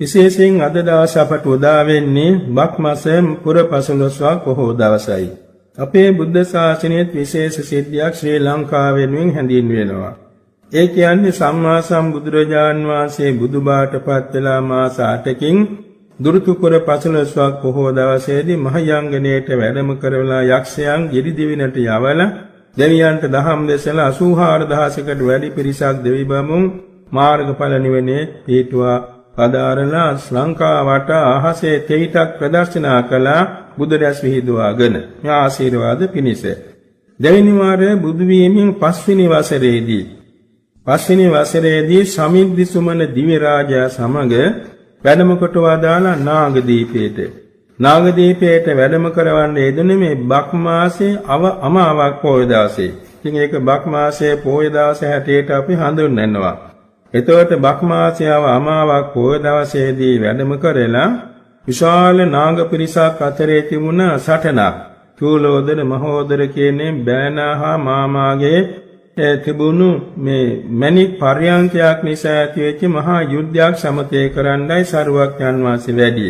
විශේෂයෙන් අද දවස අපට උදා වෙන්නේ බක් මාසයේ පුර 15ක් පොහොව දවසයි. අපේ බුද්ධ ශාසනයේ විශේෂ සිද්ධියක් ශ්‍රී ලංකාවෙන් හැඳින්වෙනවා. ඒ කියන්නේ සම්මා සම්බුදුරජාන් වහන්සේ බුදුබාටපත් වෙලා මාස 8කින් දුරුතුපුර 15ක් පොහොව දවසේදී මහයංගනයට වැඩම කරවලා යක්ෂයන් ගිරිදිවිනට යවලා දෙවියන්ට දහම් දෙසලා 84000කට වැඩි පිරිසක් දෙවි බඹුන් මාර්ගඵල නිවනේ පිටුවා පදාරලා ලංකාවට අහසේ තෙහිටක් ප්‍රදර්ශනා කළා බුදුරැස් විහිදුවාගෙන මේ ආශිර්වාද පිණිස. දෙවෙනි වාරයේ බුදු වීමෙන් පස්වෙනි වසරේදී සමිද්දි සුමන දිව්‍ය රාජයා සමග වැඩම කොට වදාලා නාගදීපයට. නාගදීපයට වැඩම කරවන්නේ යෙදුනේ මේ බක් මාසයේ අමාවක් පොය දවසේ. ඉතින් ඒක බක් මාසයේ පොය දවස හැටියට අපි හඳුන්වනවා. එතකොට බක් මාසයේ අමාවක් පොය දවසේදී වැඩම කරලා විශාල නාග පිරිසක් අතරේ තිබුණ සටනක්. චූලෝදර මහෝදර කියන්නේ බෑනා හා මාමාගේ තිබුණු මේ මණික් පර්යන්කයක් නිසා ඇතිවෙච්ච මහා යුද්ධයක් සමතේ කරන්නයි සරුවක්යන් වහන්සේ වැඩි.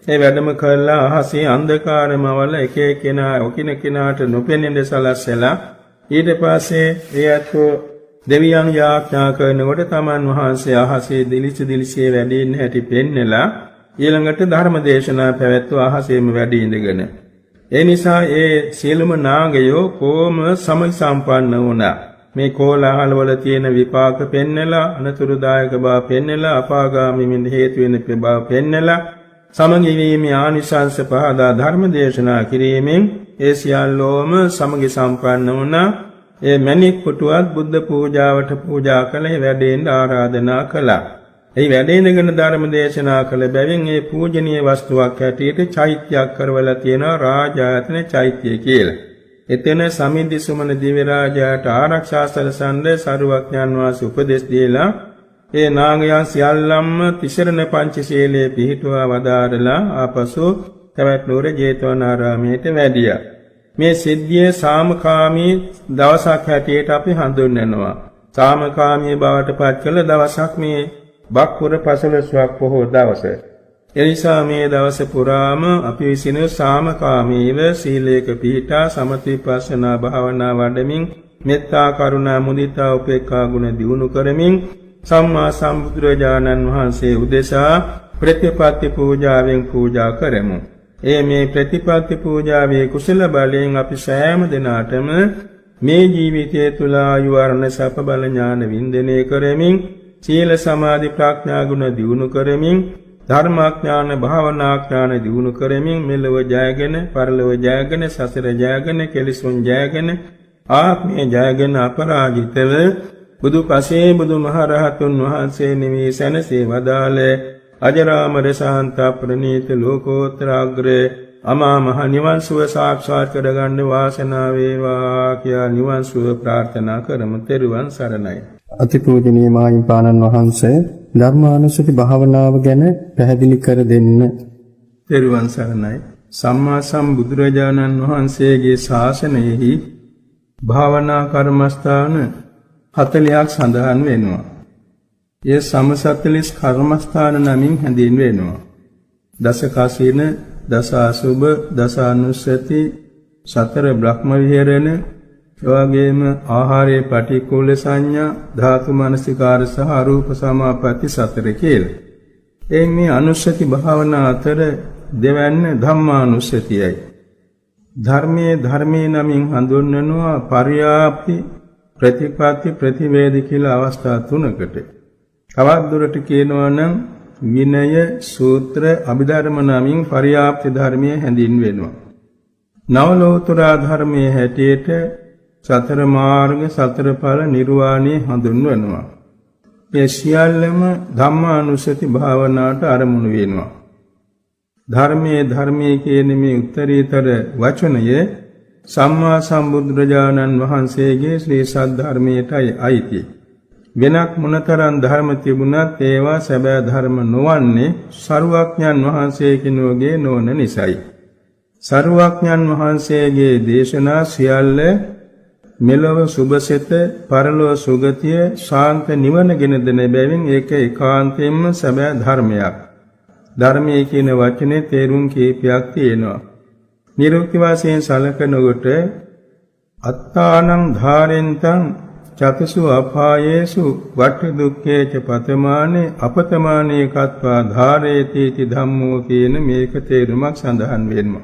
ඒ වැඩම කළා අහසේ අන්ධකාරමවල එක එකනා ඔකිනකිනාට නොපෙනෙන සලස්සලා ඊට පස්සේ එයත් දෙවියන් යාඥා කරනකොට තමන් වහන්සේ අහසේ දිලිසි වැඩින්න හැටි පෙන්නලා ඊළඟට ධර්ම දේශනා පැවැත්ව අහසේම වැඩි ඉඳගෙන. ඒ නිසා ඒ සියලුම නාගයෝ කොම සමග සම්පන්න වුණා. මේ කෝලාහල වල තියෙන විපාක පෙන්නලා අනතුරුදායක බව පෙන්නලා අපාගාමී වෙන්න හේතු වෙන බව පෙන්නලා සමගි වීමේ ආනිසංස පහදා ධර්ම දේශනා කිරීමෙන් ඒ සියල්ලෝම සමගි සම්පන්න වුණා. ඒ මණික් පුටුවත් බුද්ධ පූජාවට පූජා කළේ වැඩෙන්න ආරාධනා කළා. ඒ වැඩේනගෙන ධර්ම දේශනා කළ බැවින් ඒ පූජනීය වස්තුවක් හැටියට චෛත්‍යයක් කරවලා තියෙනවා රාජායතන චෛත්‍යය කියලා. එතන සමිද්දි සුමන දිව්‍ය රාජයාට ආරක්ෂා සැලසන්න සරුවක්ඥන් වහන්සේ උපදෙස් දීලා ඒ නාගයන් සියල්ලම්ම තිසරණ පංචශීලයේ පිහිටුවා වදාරලා ආපසු තවැත්නුවර ජේතවනාරාමයට වැඩියා. මේ සිද්ධියේ සාමකාමී දවසක් හැටියට අපි හඳුන්වනවා. සාමකාමී බවට පත් කළ දවසක් මේ බක්පුර 15ක් පොහොව දවස. එනිසා මේ දවස පුරාම අපි විසින සාමකාමීව සීලයක පිහිටා සමථවිපස්සනා භාවනා වඩමින් මෙත්තා කරුණා මුදිතා උපේක්ඛා ගුණ දියුණු කරමින් සම්මා සම්බුදුරජාණන් වහන්සේ උදෙසා ප්‍රතිපත්ති පූජාවෙන් පූජා කරමු. මේ ප්‍රතිපත්ති පූජාවේ කුසල බලයෙන් අපි සෑම දිනාටම මේ ජීවිතය තුළ ආයු වර්ණ සප බල ඥාන වින්දනය කරමින් සීල සමාධි ප්‍රඥා ගුණ දියුණු කරමින් ධර්මාඥාන භාවනාඥාන දියුණු කරමින් මෙලොව ජයගෙන පරලොව ජයගෙන සසර ජයගෙන කෙලෙසුන් ජයගෙන ආත්මය ජයගෙන අපරාජිතව බුදු පසේ බුදු මහරහතුන් වහන්සේ නිවී සැනසී වදාළ අජරාමර ශාන්ත ප්‍රණීත ලෝකෝත්තර අග්‍ර අමා මහ නිවන් සුව සාක්ෂාත් කරගන්න වාසනාව වේවා කියා නිවන් සුව ප්‍රාර්ථනා කරමු. තෙරුවන් සරණයි. අතිපූජනීය මාහිමිපාණන් වහන්සේ ධර්මානුස්සති භාවනාව ගැන පැහැදිලි කර දෙන්න. තෙරුවන් සරණයි. සම්මා සම්බුදුරජාණන් වහන්සේගේ ශාසනයෙහි භාවනා කර්මස්ථාන 40ක් සඳහන් වෙනවා. ඒ සමසතලිස් කර්මස්ථාන නමින් හැඳින්වෙනවා. දස කසින, දස අසුබ, දස අනුස්සති, සතර බ්‍රහ්ම විහරණ, එවැගේම ආහාරයේ පටික්කුල සංඥා, ධාතු මනසිකාර සහ අරූප සමාපatti සතර කියලා. මේ අනුස්සති භාවනා අතර දෙවැන්න ධම්මානුස්සතියයි. ධර්මයේ නමින් හඳුන්වනවා පර්යාප්ති, ප්‍රතිපatti, ප්‍රතිවේද කියලා අවස්ථා තුනකට. තවත් දුරට කියනවා නම් විනය, සූත්‍ර, අභිධර්ම නමින් පර්යාප්ති ධර්මයේ හැඳින්වෙනවා. නවලෝතර ධර්මයේ හැටියට සතර මාර්ග, සතර ඵල, නිර්වාණය හඳුන්වනවා. මේ සියල්ලම ධම්මානුස්සති භාවනාවට අරමුණු වෙනවා. ධර්මයේ කියන මේ උත්තරීතර වචනය සම්මා සම්බුදුරජාණන් වහන්සේගේ ශ්‍රී සද්ධර්මයටයි අයිති. වෙනත් මොනතරම් ධර්ම තිබුණත් ඒවා සැබෑ ධර්ම නොවන්නේ සරුවක්ඥන් වහන්සේ කිනුවගේ නොවන නිසායි. සරුවක්ඥන් වහන්සේගේ දේශනා සියල්ල මෙලොව සුභසිත, පරලොව සුගතිය, ශාන්ත නිවන ගෙන දෙන බැවින් ඒක ඒකාන්තයෙන්ම සැබෑ ධර්මයක්. ධර්මයේ කියන වචනේ තේරුම් කීපයක් තියෙනවා. නිරුක්ති වශයෙන් සලකනකොට අත්තානං ධාරෙන්තං චතුසු අපායේසු වට දුක්ඛේච පතමානේ අපතමානේ කତ୍වා ධාරේති ති ධම්මෝ කියන මේක තේරුමක් සඳහන් වෙනවා.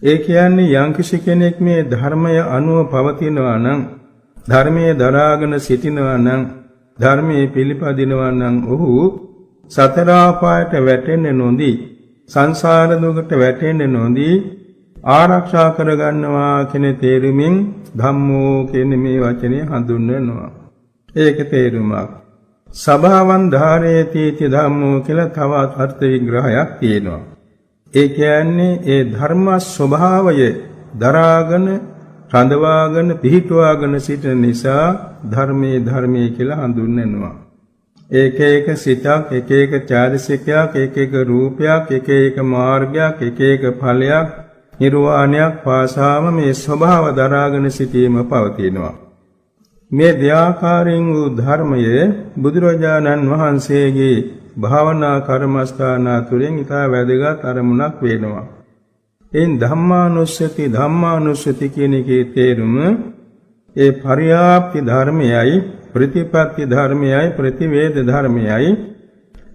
ඒ කියන්නේ යම්කිසි කෙනෙක් මේ ධර්මය අනුව පවතිනවා නම් ධර්මයේ දරාගෙන සිටිනවා නම් ධර්මයේ පිළිපදිනවා නම් ඔහු සතර ආපායට වැටෙන්නේ නොදී සංසාර දුකට වැටෙන්නේ නොදී ආරක්ෂා කරගන්නවා කියන තේරුමින් ධම්මෝ කියන මේ වචනේ හඳුන්වනවා. ඒක තේරුමක්. සභාවන් ධාරේති ති ධම්මෝ කියලා තවත් අර්ථ විග්‍රහයක් තියෙනවා. ඒ කියන්නේ ඒ ධර්ම ස්වභාවය දරාගෙන රඳවාගෙන පිහිටුවාගෙන සිටින නිසා ධර්මයේ කියලා හඳුන්වනවා. එක එක සිතක්, එක එක චෛතසිකයක්, එක එක රූපයක්, එක එක මාර්ගයක්, එක එක ඵලයක්, නිර්වාණයක් පාසාම මේ ස්වභාව දරාගෙන සිටීම පවතිනවා. මේ දෙආකාරයෙන් වූ ධර්මයේ බුදුරජාණන් වහන්සේගේ භාවනා කර්මස්ථාන තුළින් ඉතා වැදගත් අරමුණක් වෙනවා. එයින් ධම්මානුස්සති කියන එකේ තේරුම ඒ පරියාප්ති ධර්මයයි ප්‍රතිපත්ති ධර්මයයි ප්‍රතිවේද ධර්මයයි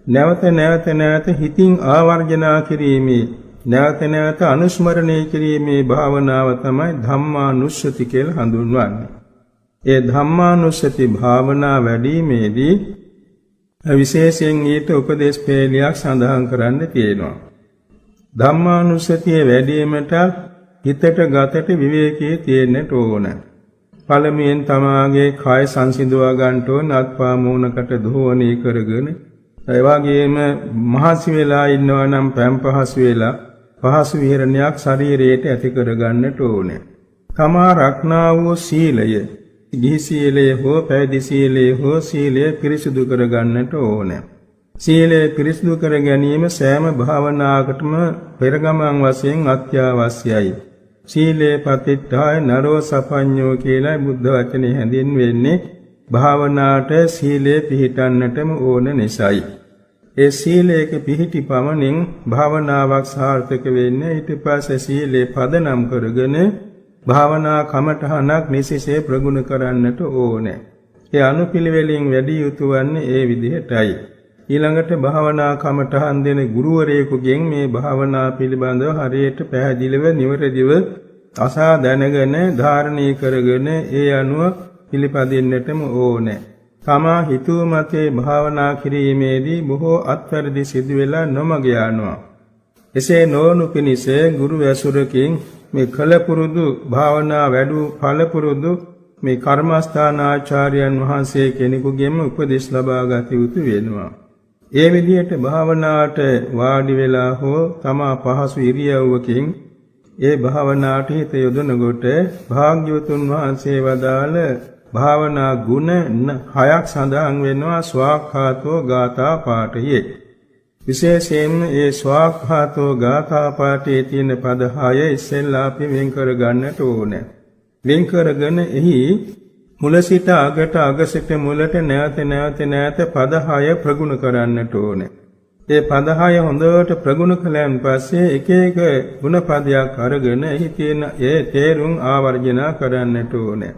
නැවත හිතින් ආවර්ජනා කිරීමේ නැවත අනුස්මරණය කිරීමේ භාවනාව තමයි ධම්මානුස්සති කියලා හඳුන්වන්නේ. ඒ ධම්මානුස්සති භාවනා වැඩිීමේදී විශේෂයෙන් ඊට උපදේශ පේලියක් සඳහන් කරන්න තියෙනවා. ධම්මානුස්සතිය වැඩිවීමට හිතට ගතට විවේකයේ තියෙන්නට ඕන. පළමුවෙන් තමාගේ කාය සංසිඳවා ගන්නට ඕන, අත්පා මූණකට ධෝවණය කරගෙන, ඒ වගේම මහසි වෙලා ඉන්නවා නම් පැම් පහසු වෙලා පහසු විහරණයක් ශරීරයට ඇති කර ගන්නට ඕන. තමා රක්නා වූ සීලය, ගිහි සීලය හෝ පැවිදි සීලය හෝ සීලය පිරිසුදු කර ගන්නට ඕන. සීලය පිරිසුදු කර ගැනීම සෑම භාවනාවකටම පෙරගමන් වශයෙන් අත්‍යවශ්‍යයි. සීලේ පතිට්ඨාය නරෝ සපඤ්ඤෝ කියලා බුද්ධ වචනේ හැඳින්වෙන්නේ භාවනාවට සීලය පිහිටන්නටම ඕන නිසායි. ඒ සීලයක පිහිටි පමණින් භාවනාවක් සාර්ථක වෙන්නේ. ඊට පස්සේ සීලේ පදනම් කරගෙන භාවනා කමඨහනක් නිසිසේ ප්‍රගුණ කරන්නට ඕනේ. ඒ අනුපිළිවෙලින් වැඩි යුතු වන්නේ ඒ විදිහටයි. ඊළඟට භාවනා කමඨහන් දෙන ගුරුවරයෙකුගෙන් මේ භාවනා පිළිබඳව හරියට පැහැදිලිව නිවැරදිව අසා දැනගෙන ධාරණය කරගෙන ඒ අනුව පිළිපදින්නටම ඕනේ. තමා හිතුව මතේ භාවනා කිරීමේදී බොහෝ අත්වැරදි සිදු වෙලා නොමග යනවා. එසේ නොවනු පිණිස ගුරු ඇසුරකින් මේ කලපුරුදු භාවනා වැඩු ඵලපුරුදු මේ කර්මස්ථානාචාර්යයන් වහන්සේ කෙනෙකුගෙන් උපදෙස් ලබා ගත යුතු වෙනවා. ඒ විදිහට භාවනාවට වාඩි වෙලා හෝ තමා පහසු ඉරියව්වකින් ඒ භාවනාවට හිත යොදනකොට භාග්‍යවතුන් වහන්සේ වදාළ භාවනා ගුණ 6ක් සඳහන් වෙනවා ස්වාක්ඛාතෝ ගාථා පාඨයේ. විශේෂයෙන්ම ඒ ස්වාක්ඛාතෝ ගාථා පාඨයේ තියෙන පද 6 ඉස්සෙල්ලා අපි වෙන් කර ගන්නට ඕනේ. වෙන් කරගෙන එහි මුල සිට අගට අග සිට මුලට නැවත පද 6 ප්‍රගුණ කරන්නට ඕනේ. ඒ පද 6 හොඳට ප්‍රගුණ කළාන් පස්සේ එක එක ගුණ පදයක් අරගෙන එහි තියෙන ඒ තේරුම් ආවර්ජනා කරන්නට ඕනේ.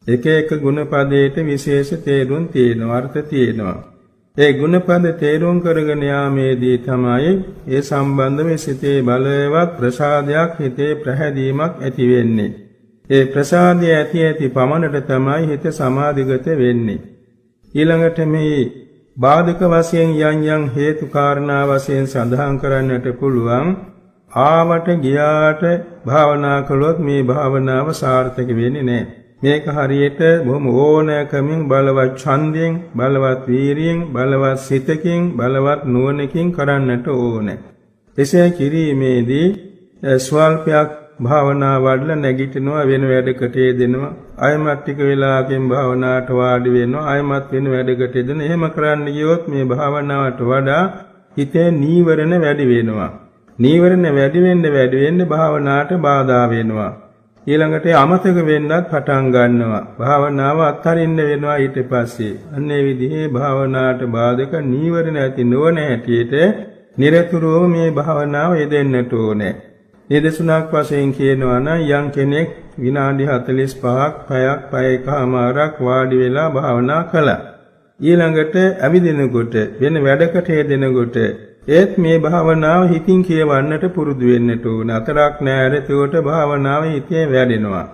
එක එක ගුණ පදයට විශේෂ තේරුම් තියෙනවා, අර්ථ තියෙනවා. ඒ ගුණ පද තේරුම් කරගෙන යාමේදී තමයි ඒ සම්බන්ධව සිතේ බලවත් ප්‍රසාදයක්, හිතේ ප්‍රහැදීමක් ඇති වෙන්නේ. ඒ ප්‍රසාදය ඇති පමණට තමයි හිත සමාධිගත වෙන්නේ. ඊළඟට මේ බාධක වශයෙන් යම් හේතු කාරණා වශයෙන් සඳහන් කරන්නට පුළුවන්. ආවට ගියාට භාවනා කළොත් මේ භාවනාව සාර්ථක වෙන්නේ නැහැ. මේක හරියට බොහොම ඕනෑකමින් බලවත් ඡන්දයෙන්, බලවත් වීරියෙන්, බලවත් සිතකින්, බලවත් නුවණකින් කරන්නට ඕනේ. එසේ කිරීමේදී ස්වල්පයක් භාවනා වඩලා නැගිටිනවා, වෙන වැඩකට යෙදෙනවා, අයමත් ටික වෙලාවකින් භාවනාවට වාඩි වෙනවා, අයමත් වෙන වැඩකට යෙදෙනවා. එහෙම කරන්න ගියොත් මේ භාවනාවට වඩා හිතේ නීවරණ වැඩි වෙනවා. නීවරණ වැඩි වෙන්න භාවනාවට බාධා වෙනවා. ඊළඟට අමතක වෙන්නත් පටන් ගන්නවා. භාවනාව අත්හරින්න වෙනවා ඊට පස්සේ. අන්න ඒ විදිහේ භාවනාවට බාධක නීවරණ ඇති නොවන හැටියට නිරතුරුවම මේ භාවනාව යෙදෙන්නට ඕනේ. නිදසුනක් වශයෙන් කියනවා නම් යම් කෙනෙක් විනාඩි 45ක් පැය එකමාරක් වාඩි වෙලා භාවනා කළා. ඊළඟට ඇවිදිනකොට වෙන වැඩකට යෙදෙනකොට ඒත් මේ භාවනාව හිතින් කියවන්නට පුරුදු වෙන්නට ඕන. අතරක් නෑර එතකොට භාවනාව හිතේ වැඩෙනවා.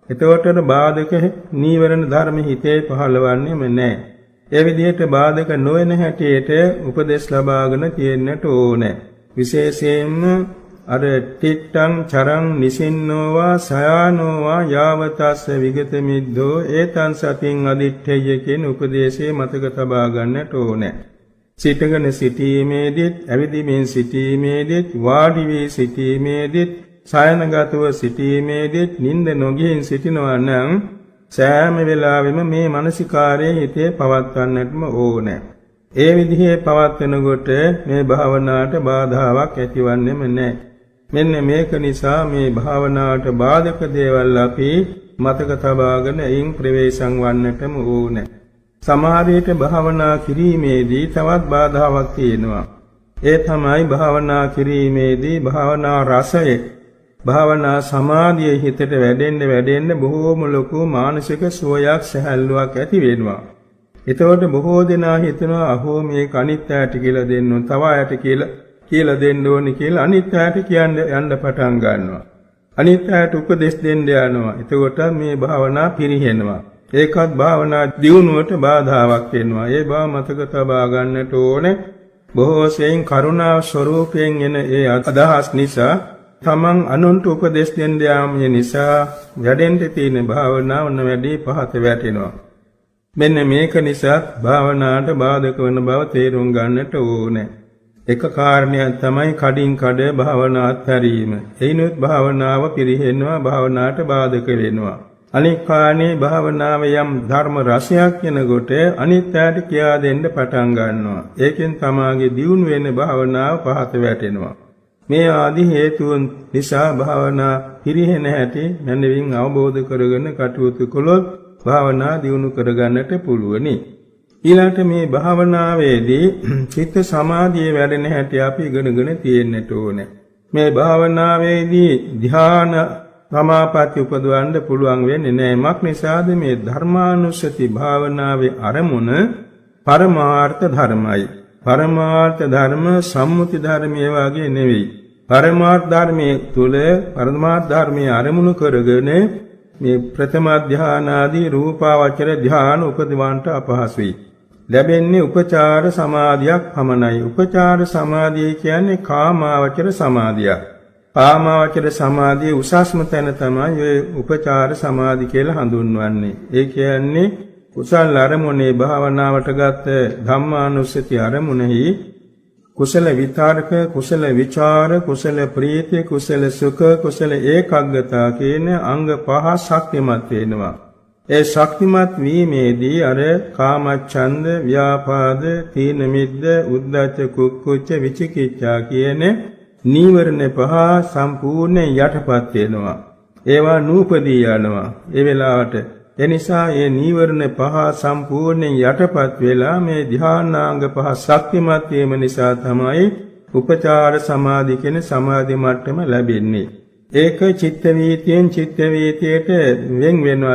එතකොට බාධක නීවරණ ධර්ම හිතේ පහළවන්නේම නෑ. ඒ විදිහට බාධක නොවන හැටියට උපදෙස් ලබාගෙන තියෙන්නට ඕනේ. විශේෂයෙන්ම අර තිට්ඨං චරං නිසින්නෝවා සයානෝවා යාවතස්ස විගත මිද්දෝ ඒතං සතින් අදිත්තේය කියන උපදේශය මතක තබා ගන්නට ඕනේ. සිටගෙන සිටීමේදීත් ඇවිදිමින් සිටීමේදීත් වාඩි වී සිටීමේදීත් සයනගතව සිටීමේදීත් නිින්ද නොගින් සිටිනවා නම් සෑම වෙලාවෙම මේ මානසිකාරයේ හිතේ පවත්වන්නටම ඕනේ. ඒ විදිහේ පවත්වනකොට මේ භාවනාවට බාධාවක් ඇතිවන්නේම නැහැ. මෙන්න මේක නිසා මේ භාවනාවට බාධක දේවල් අපි මතක තබාගෙන එයින් ප්‍රවේශම් වන්නටම ඕනේ. සමහර විට භාවනා කිරීමේදී තවත් බාධාවක් තියෙනවා. ඒ තමයි භාවනා කිරීමේදී භාවනා රසය භාවනා සමාධිය හිතට වැඩෙන්න බොහෝම ලොකු මානසික සුවයක් සැහැල්ලුවක් ඇති වෙනවා. එතකොට බොහෝ දෙනා හිතනවා අහෝ මේ අනිත්‍යයට කියලා දෙන්න ඕන, තව අයට කියලා දෙන්න ඕනි කියලා අනිත්‍යයට කියන්න යන්න පටන් ගන්නවා. අනිත්‍යයට උපදෙස් දෙන්න යනවා. එතකොට මේ භාවනා පිරිහෙනවා. ඒකත් භාවනා දියුණුවට බාධාවක් වෙනවා. ඒ බව මතක තබා ගන්නට ඕනේ. බොහෝ සෙයින් කරුණා ස්වરૂපයෙන් එන ඒ අදහස් නිසා තමන් අනුන්ට උපදෙස් දෙන්න යාම නිසා වැඩෙන්න තියෙන භාවනාව වැඩි පහත වැටෙනවා. මෙන්න මේක නිසා භාවනාවට බාධක වන බව තේරුම් ගන්නට ඕනේ. එක කාරණයක් තමයි කඩින් කඩ භාවනා අත්හැරීම. එයිනුත් භාවනාව පිරිහෙනවා, භාවනාවට බාධක වෙනවා. අනික් කාණේ භාවනාව යම් ධර්ම රසයක් වෙනකොට අනිත්‍යයට කියා දෙන්න පටන් ගන්නවා. ඒකෙන් තමාගේ දියුණු වෙන භාවනාව පහත වැටෙනවා. මේ ආදී හේතුන් නිසා භාවනා පිරිහෙන හැටි මනවින් අවබෝධ කරගෙන කටයුතු කළොත් භාවනා දියුණු කරගන්නට පුළුවනි. ඊළඟට මේ භාවනාවේදී චිත්ත සමාධිය වැඩෙන හැටි අපි ඉගෙනගෙන තියෙන්නට ඕනේ. මේ භාවනාවේදී ධ්‍යාන සමාපatti උපදවන්න පුළුවන් වෙන්නේ නැහැ. මක් නිසාද මේ ධර්මානුස්සති භාවනාවේ අරමුණ පරමාර්ථ ධර්මයි. පරමාර්ථ ධර්ම සම්මුති ධර්මයේ වාගේ නෙවෙයි. පරමාර්ථ ධර්මයේ තුල පරමාර්ථ ධර්මයේ අරමුණු කරගෙන මේ ප්‍රථම ධ්‍යාන ආදී රූපාවචර ධ්‍යාන උපදවන්නට අපහසුයි. ලැබෙන්නේ උපචාර සමාධියක් පමණයි. උපචාර සමාධිය කියන්නේ කාමාවචර සමාධියක්. කාමාවචර සමාධියේ උසස්ම තැන තමයි ඔය උපචාර සමාධි කියලා හඳුන්වන්නේ. ඒ කියන්නේ කුසල අරමුණේ භාවනාවට ගත ධම්මානුස්සති අරමුණෙහි කුසල විතරක, කුසල විචාර, කුසල ප්‍රීති, කුසල සුඛ, කුසල ඒකාග්‍රතාව කියන අංග පහ ශක්තිමත් වෙනවා. ඒ ශක්තිමත් වීමේදී අර කාමච්ඡන්ද, ව්‍යාපාද, තීන මිද්ද, උද්ධච්ච, කුක්කුච්ච, විචිකිච්ඡා කියන නීවරණ පහ සම්පූර්ණ යටපත් වෙනවා. ඒවා නූපදී යනවා. ඒ වෙලාවට එනිසා මේ නීවරණ පහ සම්පූර්ණයෙන් යටපත් වෙලා මේ ධ්‍යානාංග පහ ශක්තිමත් වීම නිසා තමයි උපචාර සමාධි කියන සමාධි මට්ටම ලැබෙන්නේ. ඒක චිත්ත වීතියෙන් චිත්ත වීතියට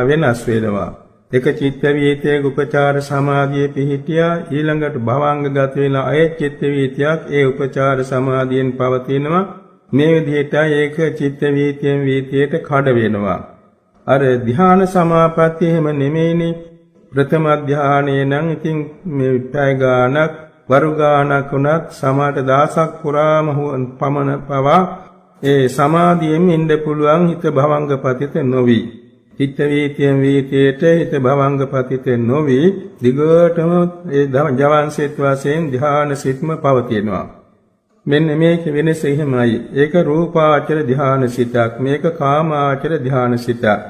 වෙනස් වෙනවා. එක චිත්ත වීතියක උපචාර සමාධියේ පිහිටියා ඊළඟට භවංගගත වෙලා අය චිත්ත වීතියක් ඒ උපචාර සමාධියෙන් පවතිනවා. මේ විදිහට ඒක චිත්ත වීතියෙන් වීතියට කඩ වෙනවා. අර ධ්‍යාන සමාපatti එහෙම නෙමෙයිනේ. ප්‍රථම ධ්‍යානයේ නම් ඉතින් මේ පැය ගානක් වරු ගානක් උනත් සමාත දහසක් පුරාම පමණ පවා ඒ සමාධියෙන් ඉන්න පුළුවන් හිත භවංගපතිත නොවි. චිත්ත වීතියෙන් වීතියට හිත භවංගපතිත නොවි දිගටම ඒ ජවන් සිත් වශයෙන් ධ්‍යාන සිත්ම පවතිනවා. මෙන්න මේක වෙනස එහෙමයි. ඒක රූපාචර ධ්‍යාන සිතක්, මේක කාමාචර ධ්‍යාන සිතක්.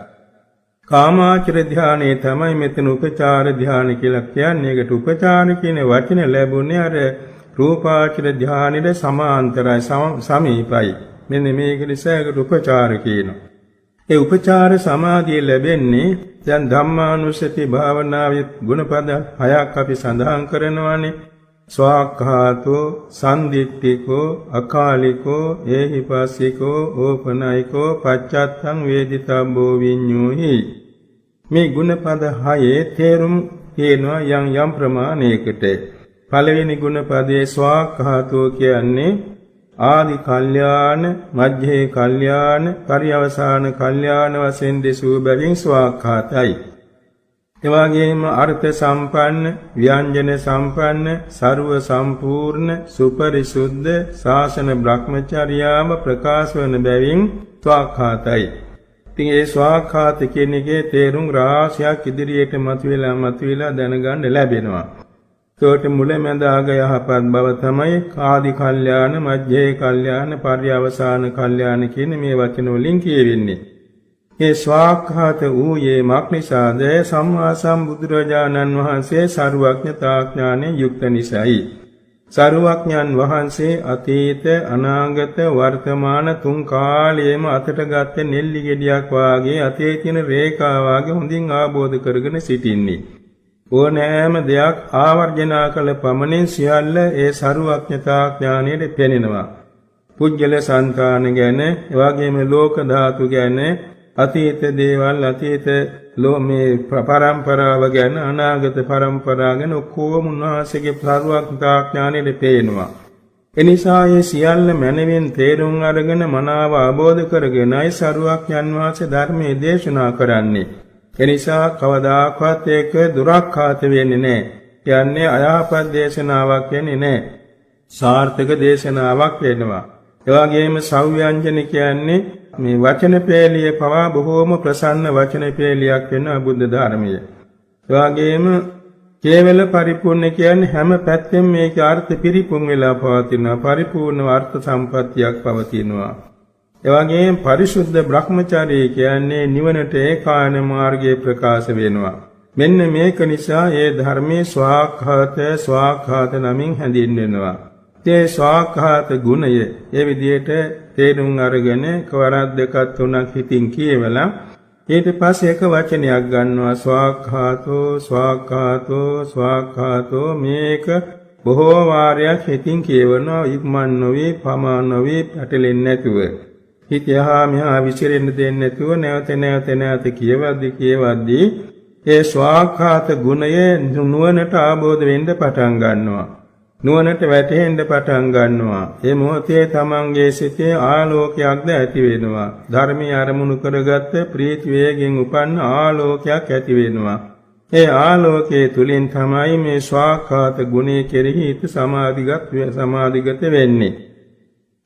කාමාචර ධ්‍යානයේ තමයි මෙතන උපචාර ධ්‍යාන කියලා කියන්නේ. ඒකට උපචාර කියන වචනේ ලැබුණේ අර රූපාචර ධ්‍යානෙට සමාන්තරයි, සමීපයි. මෙන්න මේක නිසා ඒකට උපචාර කියනවා. ඒ උපචාර සමාධිය ලැබෙන්නේ දැන් ධම්මානුස්සති භාවනාවේ ගුණපද 6ක් අපි සඳහන් කරනවානේ. ස්වාක්ඛාතෝ සම්දිට්ඨිකෝ අකාලිකෝ ඒහිපස්සිකෝ ඕපනයිකෝ පච්චත්තං වේදිතබ්බෝ විඤ්ඤෝහි. මේ ගුණපද 6 තේරුම් කියනවා යම් ප්‍රමාණයකට. පළවෙනි ගුණපදයේ ස්වාක්ඛාතෝ කියන්නේ ආදි කල්යාණ, මධ්‍යේ කල්යාණ, පරිවසාන කල්යාණ වශයෙන් දෙසූ බැවින් ස්වාක්ඛාතයි. එවාගේම අර්ථ සම්පන්න, ව්‍යංජන සම්පන්න, ਸਰව සම්පූර්ණ, සුපරිසුද්ධ ශාසන බ්‍රහ්මචර්යාව ප්‍රකාශ වන බැවින් ස්වාක්ඛාතයි. ඉතින් ඒ ස්වාක්ඛාත කියන එකේ තේරුම් රාශියක් ඉදිරියට මතුවලා දැනගන්න ලැබෙනවා. ඒකට මුලැමැද අග යහපත් බව තමයි ආදි කල්යාණ, මධ්‍යේ කල්යාණ, පරිවසාන කල්යාණ කියන මේ වචන වලින් කියවෙන්නේ. ඒ ස්වාක්ඛාත වූයේ මක්නිසාද සම්මා සම්බුදුරජාණන් වහන්සේ සර්වඥතා ඥානයෙන් යුක්ත නිසායි. සර්වඥයන් වහන්සේ අතීත, අනාගත, වර්තමාන තුන් කාලයේම අතට ගත්ත නෙල්ලි ගෙඩියක් වාගේ අතේ තියෙන රේඛා වාගේ හොඳින් ආબોධ කරගෙන සිටින්නේ. ඕනෑම දෙයක් ආවර්ජනා කළ පමණින් සියල්ල ඒ සර්වඥතා ඥානයට පෙනෙනවා. පුජ්‍යල සංකාන ගැන, එවාගේම ලෝක ධාතු ගැන, අතීත දේවල්, අතීත මේ පරම්පරාව ගැන, අනාගත පරම්පරාව ගැන ඔක්කොම උන්වහන්සේගේ සර්වඥතා ඥානයට පේනවා. එනිසා මේ සියල්ල මනමින් තේරුම් අරගෙන මනාව අවබෝධ කරගෙනයි සර්වඥයන් වහන්සේ ධර්මයේ දේශනා කරන්නේ. එනිසා කවදාකවත් ඒක දුරක්ඛාත වෙන්නේ නැහැ. කියන්නේ අයහපත් දේශනාවක් වෙන්නේ නැහැ. සාර්ථක දේශනාවක් වෙනවා. ඒ වගේම සෞව්‍යංජන කියන්නේ මේ වචන පේළිය පවා බොහෝම ප්‍රසන්න වචන පේළියක් වෙන බුද්ධ ධර්මය. ඒ වගේම කේවල පරිපූර්ණ කියන්නේ හැම පැත්තෙම මේකේ අර්ථ පිරිපුන් වෙලා පවතිනවා. පරිපූර්ණ අර්ථ සම්පත්තියක් පවතිනවා. එවැගේම පරිසුද්ධ බ්‍රහ්මචාරී කියන්නේ නිවනට ඒකායන මාර්ගයේ ප්‍රකාශ වෙනවා. මෙන්න මේක නිසා ඒ ධර්මයේ ස්වාක්ඛාත නමින් හැඳින්වෙනවා. ඒ ස්වාක්ඛාත ගුණය ඒ විදිහට තේරුම් අරගෙන කවරක් දෙකක් තුනක් හිතින් කියවලා ඊට පස්සේ එක වචනයක් ගන්නවා ස්වාක්ඛාතෝ මේක බොහෝ වාරයක් හිතින් කියවනවා. ඉක්මන් නොවේ, පමා නොවේ, පැටලෙන්නේ නැතුව. හිත යහා මෙහා විසිරෙන්න දෙන්නේ නැතුව නැවත කියවද්දී ඒ ස්වාක්ඛාත ගුණය නුවණට ආબોධ වෙන්න පටන් ගන්නවා. නුවණට වැටහෙන්න පටන් ගන්නවා. ඒ මොහොතේ තමන්ගේ සිතේ ආලෝකයක්ද ඇති වෙනවා. ධර්මයේ අරමුණු කරගත්ත ප්‍රීති වේගෙන් උපන්න ආලෝකයක් ඇති වෙනවා. ඒ ආලෝකයේ තුලින් තමයි මේ ස්වාක්ඛාත ගුණය කෙරෙහි හිත සමාධිගත වෙන්නේ.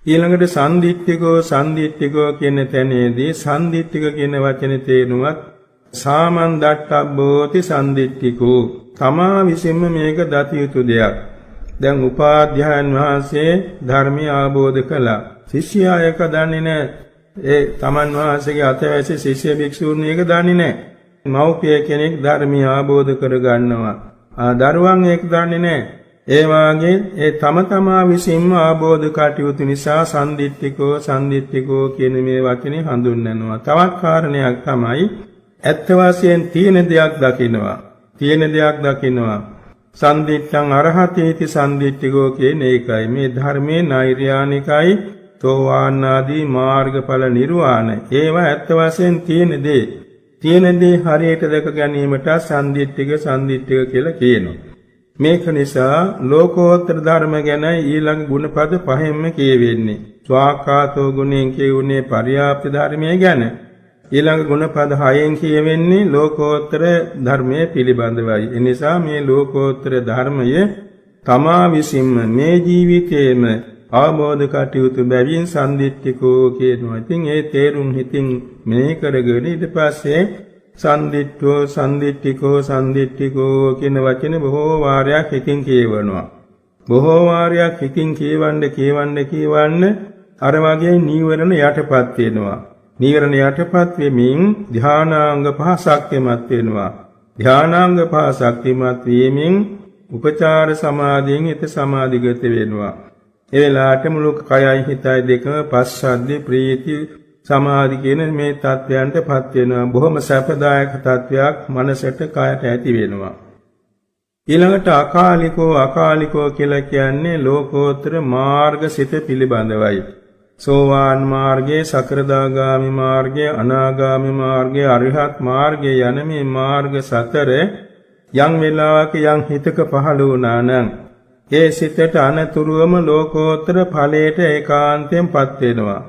ඊළඟට සම්දිට්ඨිකෝ කියන තැනේදී සම්දිට්ඨික කියන වචනේ තේරුමත් සාමන්දට්ඨබ්බෝති සම්දිට්ඨිකෝ, තමා විසින්ම මේක දත යුතු දෙයක්. දැන් උපාධ්‍යායන් වහන්සේ ධර්මය අවබෝධ කළා. ශිෂ්‍යයා එක දන්නේ නැහැ. ඒ තමන් වහන්සේගේ අතවැසි ශිෂ්‍ය භික්ෂූන් එක දන්නේ නැහැ. මව්පිය කෙනෙක් ධර්මය අවබෝධ කරගන්නවා. දරුවන් ඒක දන්නේ නැහැ. ඒ වාගේ ඒ තම තමා විසින්ම ආબોධ කටයුතු නිසා සම්දිට්ඨිකෝ කියන මේ වචනේ හඳුන්වනවා. තවත් කාරණයක් තමයි ඇත්ත වශයෙන් තියෙන දෙයක් දකිනවා. සම්දිට්ඨං අරහතේති සම්දිට්ඨිකෝ කියන එකයි. මේ ධර්මයේ නෛර්යානිකයි, සෝවාන් ආදී මාර්ගඵල නිර්වාණ. ඒවා ඇත්ත වශයෙන් තියෙන දේ හරියට දැක ගැනීමට සම්දිට්ඨික කියලා කියනවා. මේක නිසා ලෝකෝත්තර ධර්ම ගැන ඊළඟ ගුණපද පහෙන්ම කියවෙන්නේ. ස්වාක්ඛාතෝ ගුණයෙන් කියුනේ පරියාප්ති ධර්මයේ ගැන. ඊළඟ ගුණපද 6න් කියවෙන්නේ ලෝකෝත්තර ධර්මයේ පිළිබඳවයි. ඒ නිසා මේ ලෝකෝත්තර ධර්මය තමා විසින්ම මේ ජීවිතයේම අවබෝධ කටයුතු බැවින් සම්දිට්ඨිකෝ කියනවා. ඉතින් ඒ තේරුම් හිතින් මෙහි කරගෙන ඊට පස්සේ සම්දිට්ඨිකෝ කියන වචනේ බොහෝ වාරයක් හිතින් කියවනවා. බොහෝ වාරයක් හිතින් කියවන්න අර වගේ නීවරණ යටපත් වෙනවා. නීවරණ යටපත් වෙමින් ධානාංග 5 ශක්තිමත් වෙනවා. ධානාංග 5 ශක්තිමත් වීමෙන් උපචාර සමාධියෙන් හිත සමාධිගත වෙනවා. ඒ වෙලාවට මුළු කයයි හිතයි දෙකම පස්සද්ධි ප්‍රීති සමාධි කියන මේ තත්වයන්ටපත් වෙනවා. බොහොම සැපදායක තත්වයක් මනසට කයට ඇති වෙනවා. ඊළඟට අකාලිකෝ කියලා කියන්නේ ලෝකෝත්තර මාර්ග සිත පිළිබඳවයි. සෝවාන් මාර්ගයේ, සකෘදාගාමි මාර්ගයේ, අනාගාමි මාර්ගයේ, අරිහත් මාර්ගයේ යන මේ මාර්ග සතර යම් වෙලාවක යම් හිතක පහළ වුණා නම් ඒ සිතට අනතුරුවම ලෝකෝත්තර ඵලයට ඒකාන්තයෙන්පත් වෙනවා.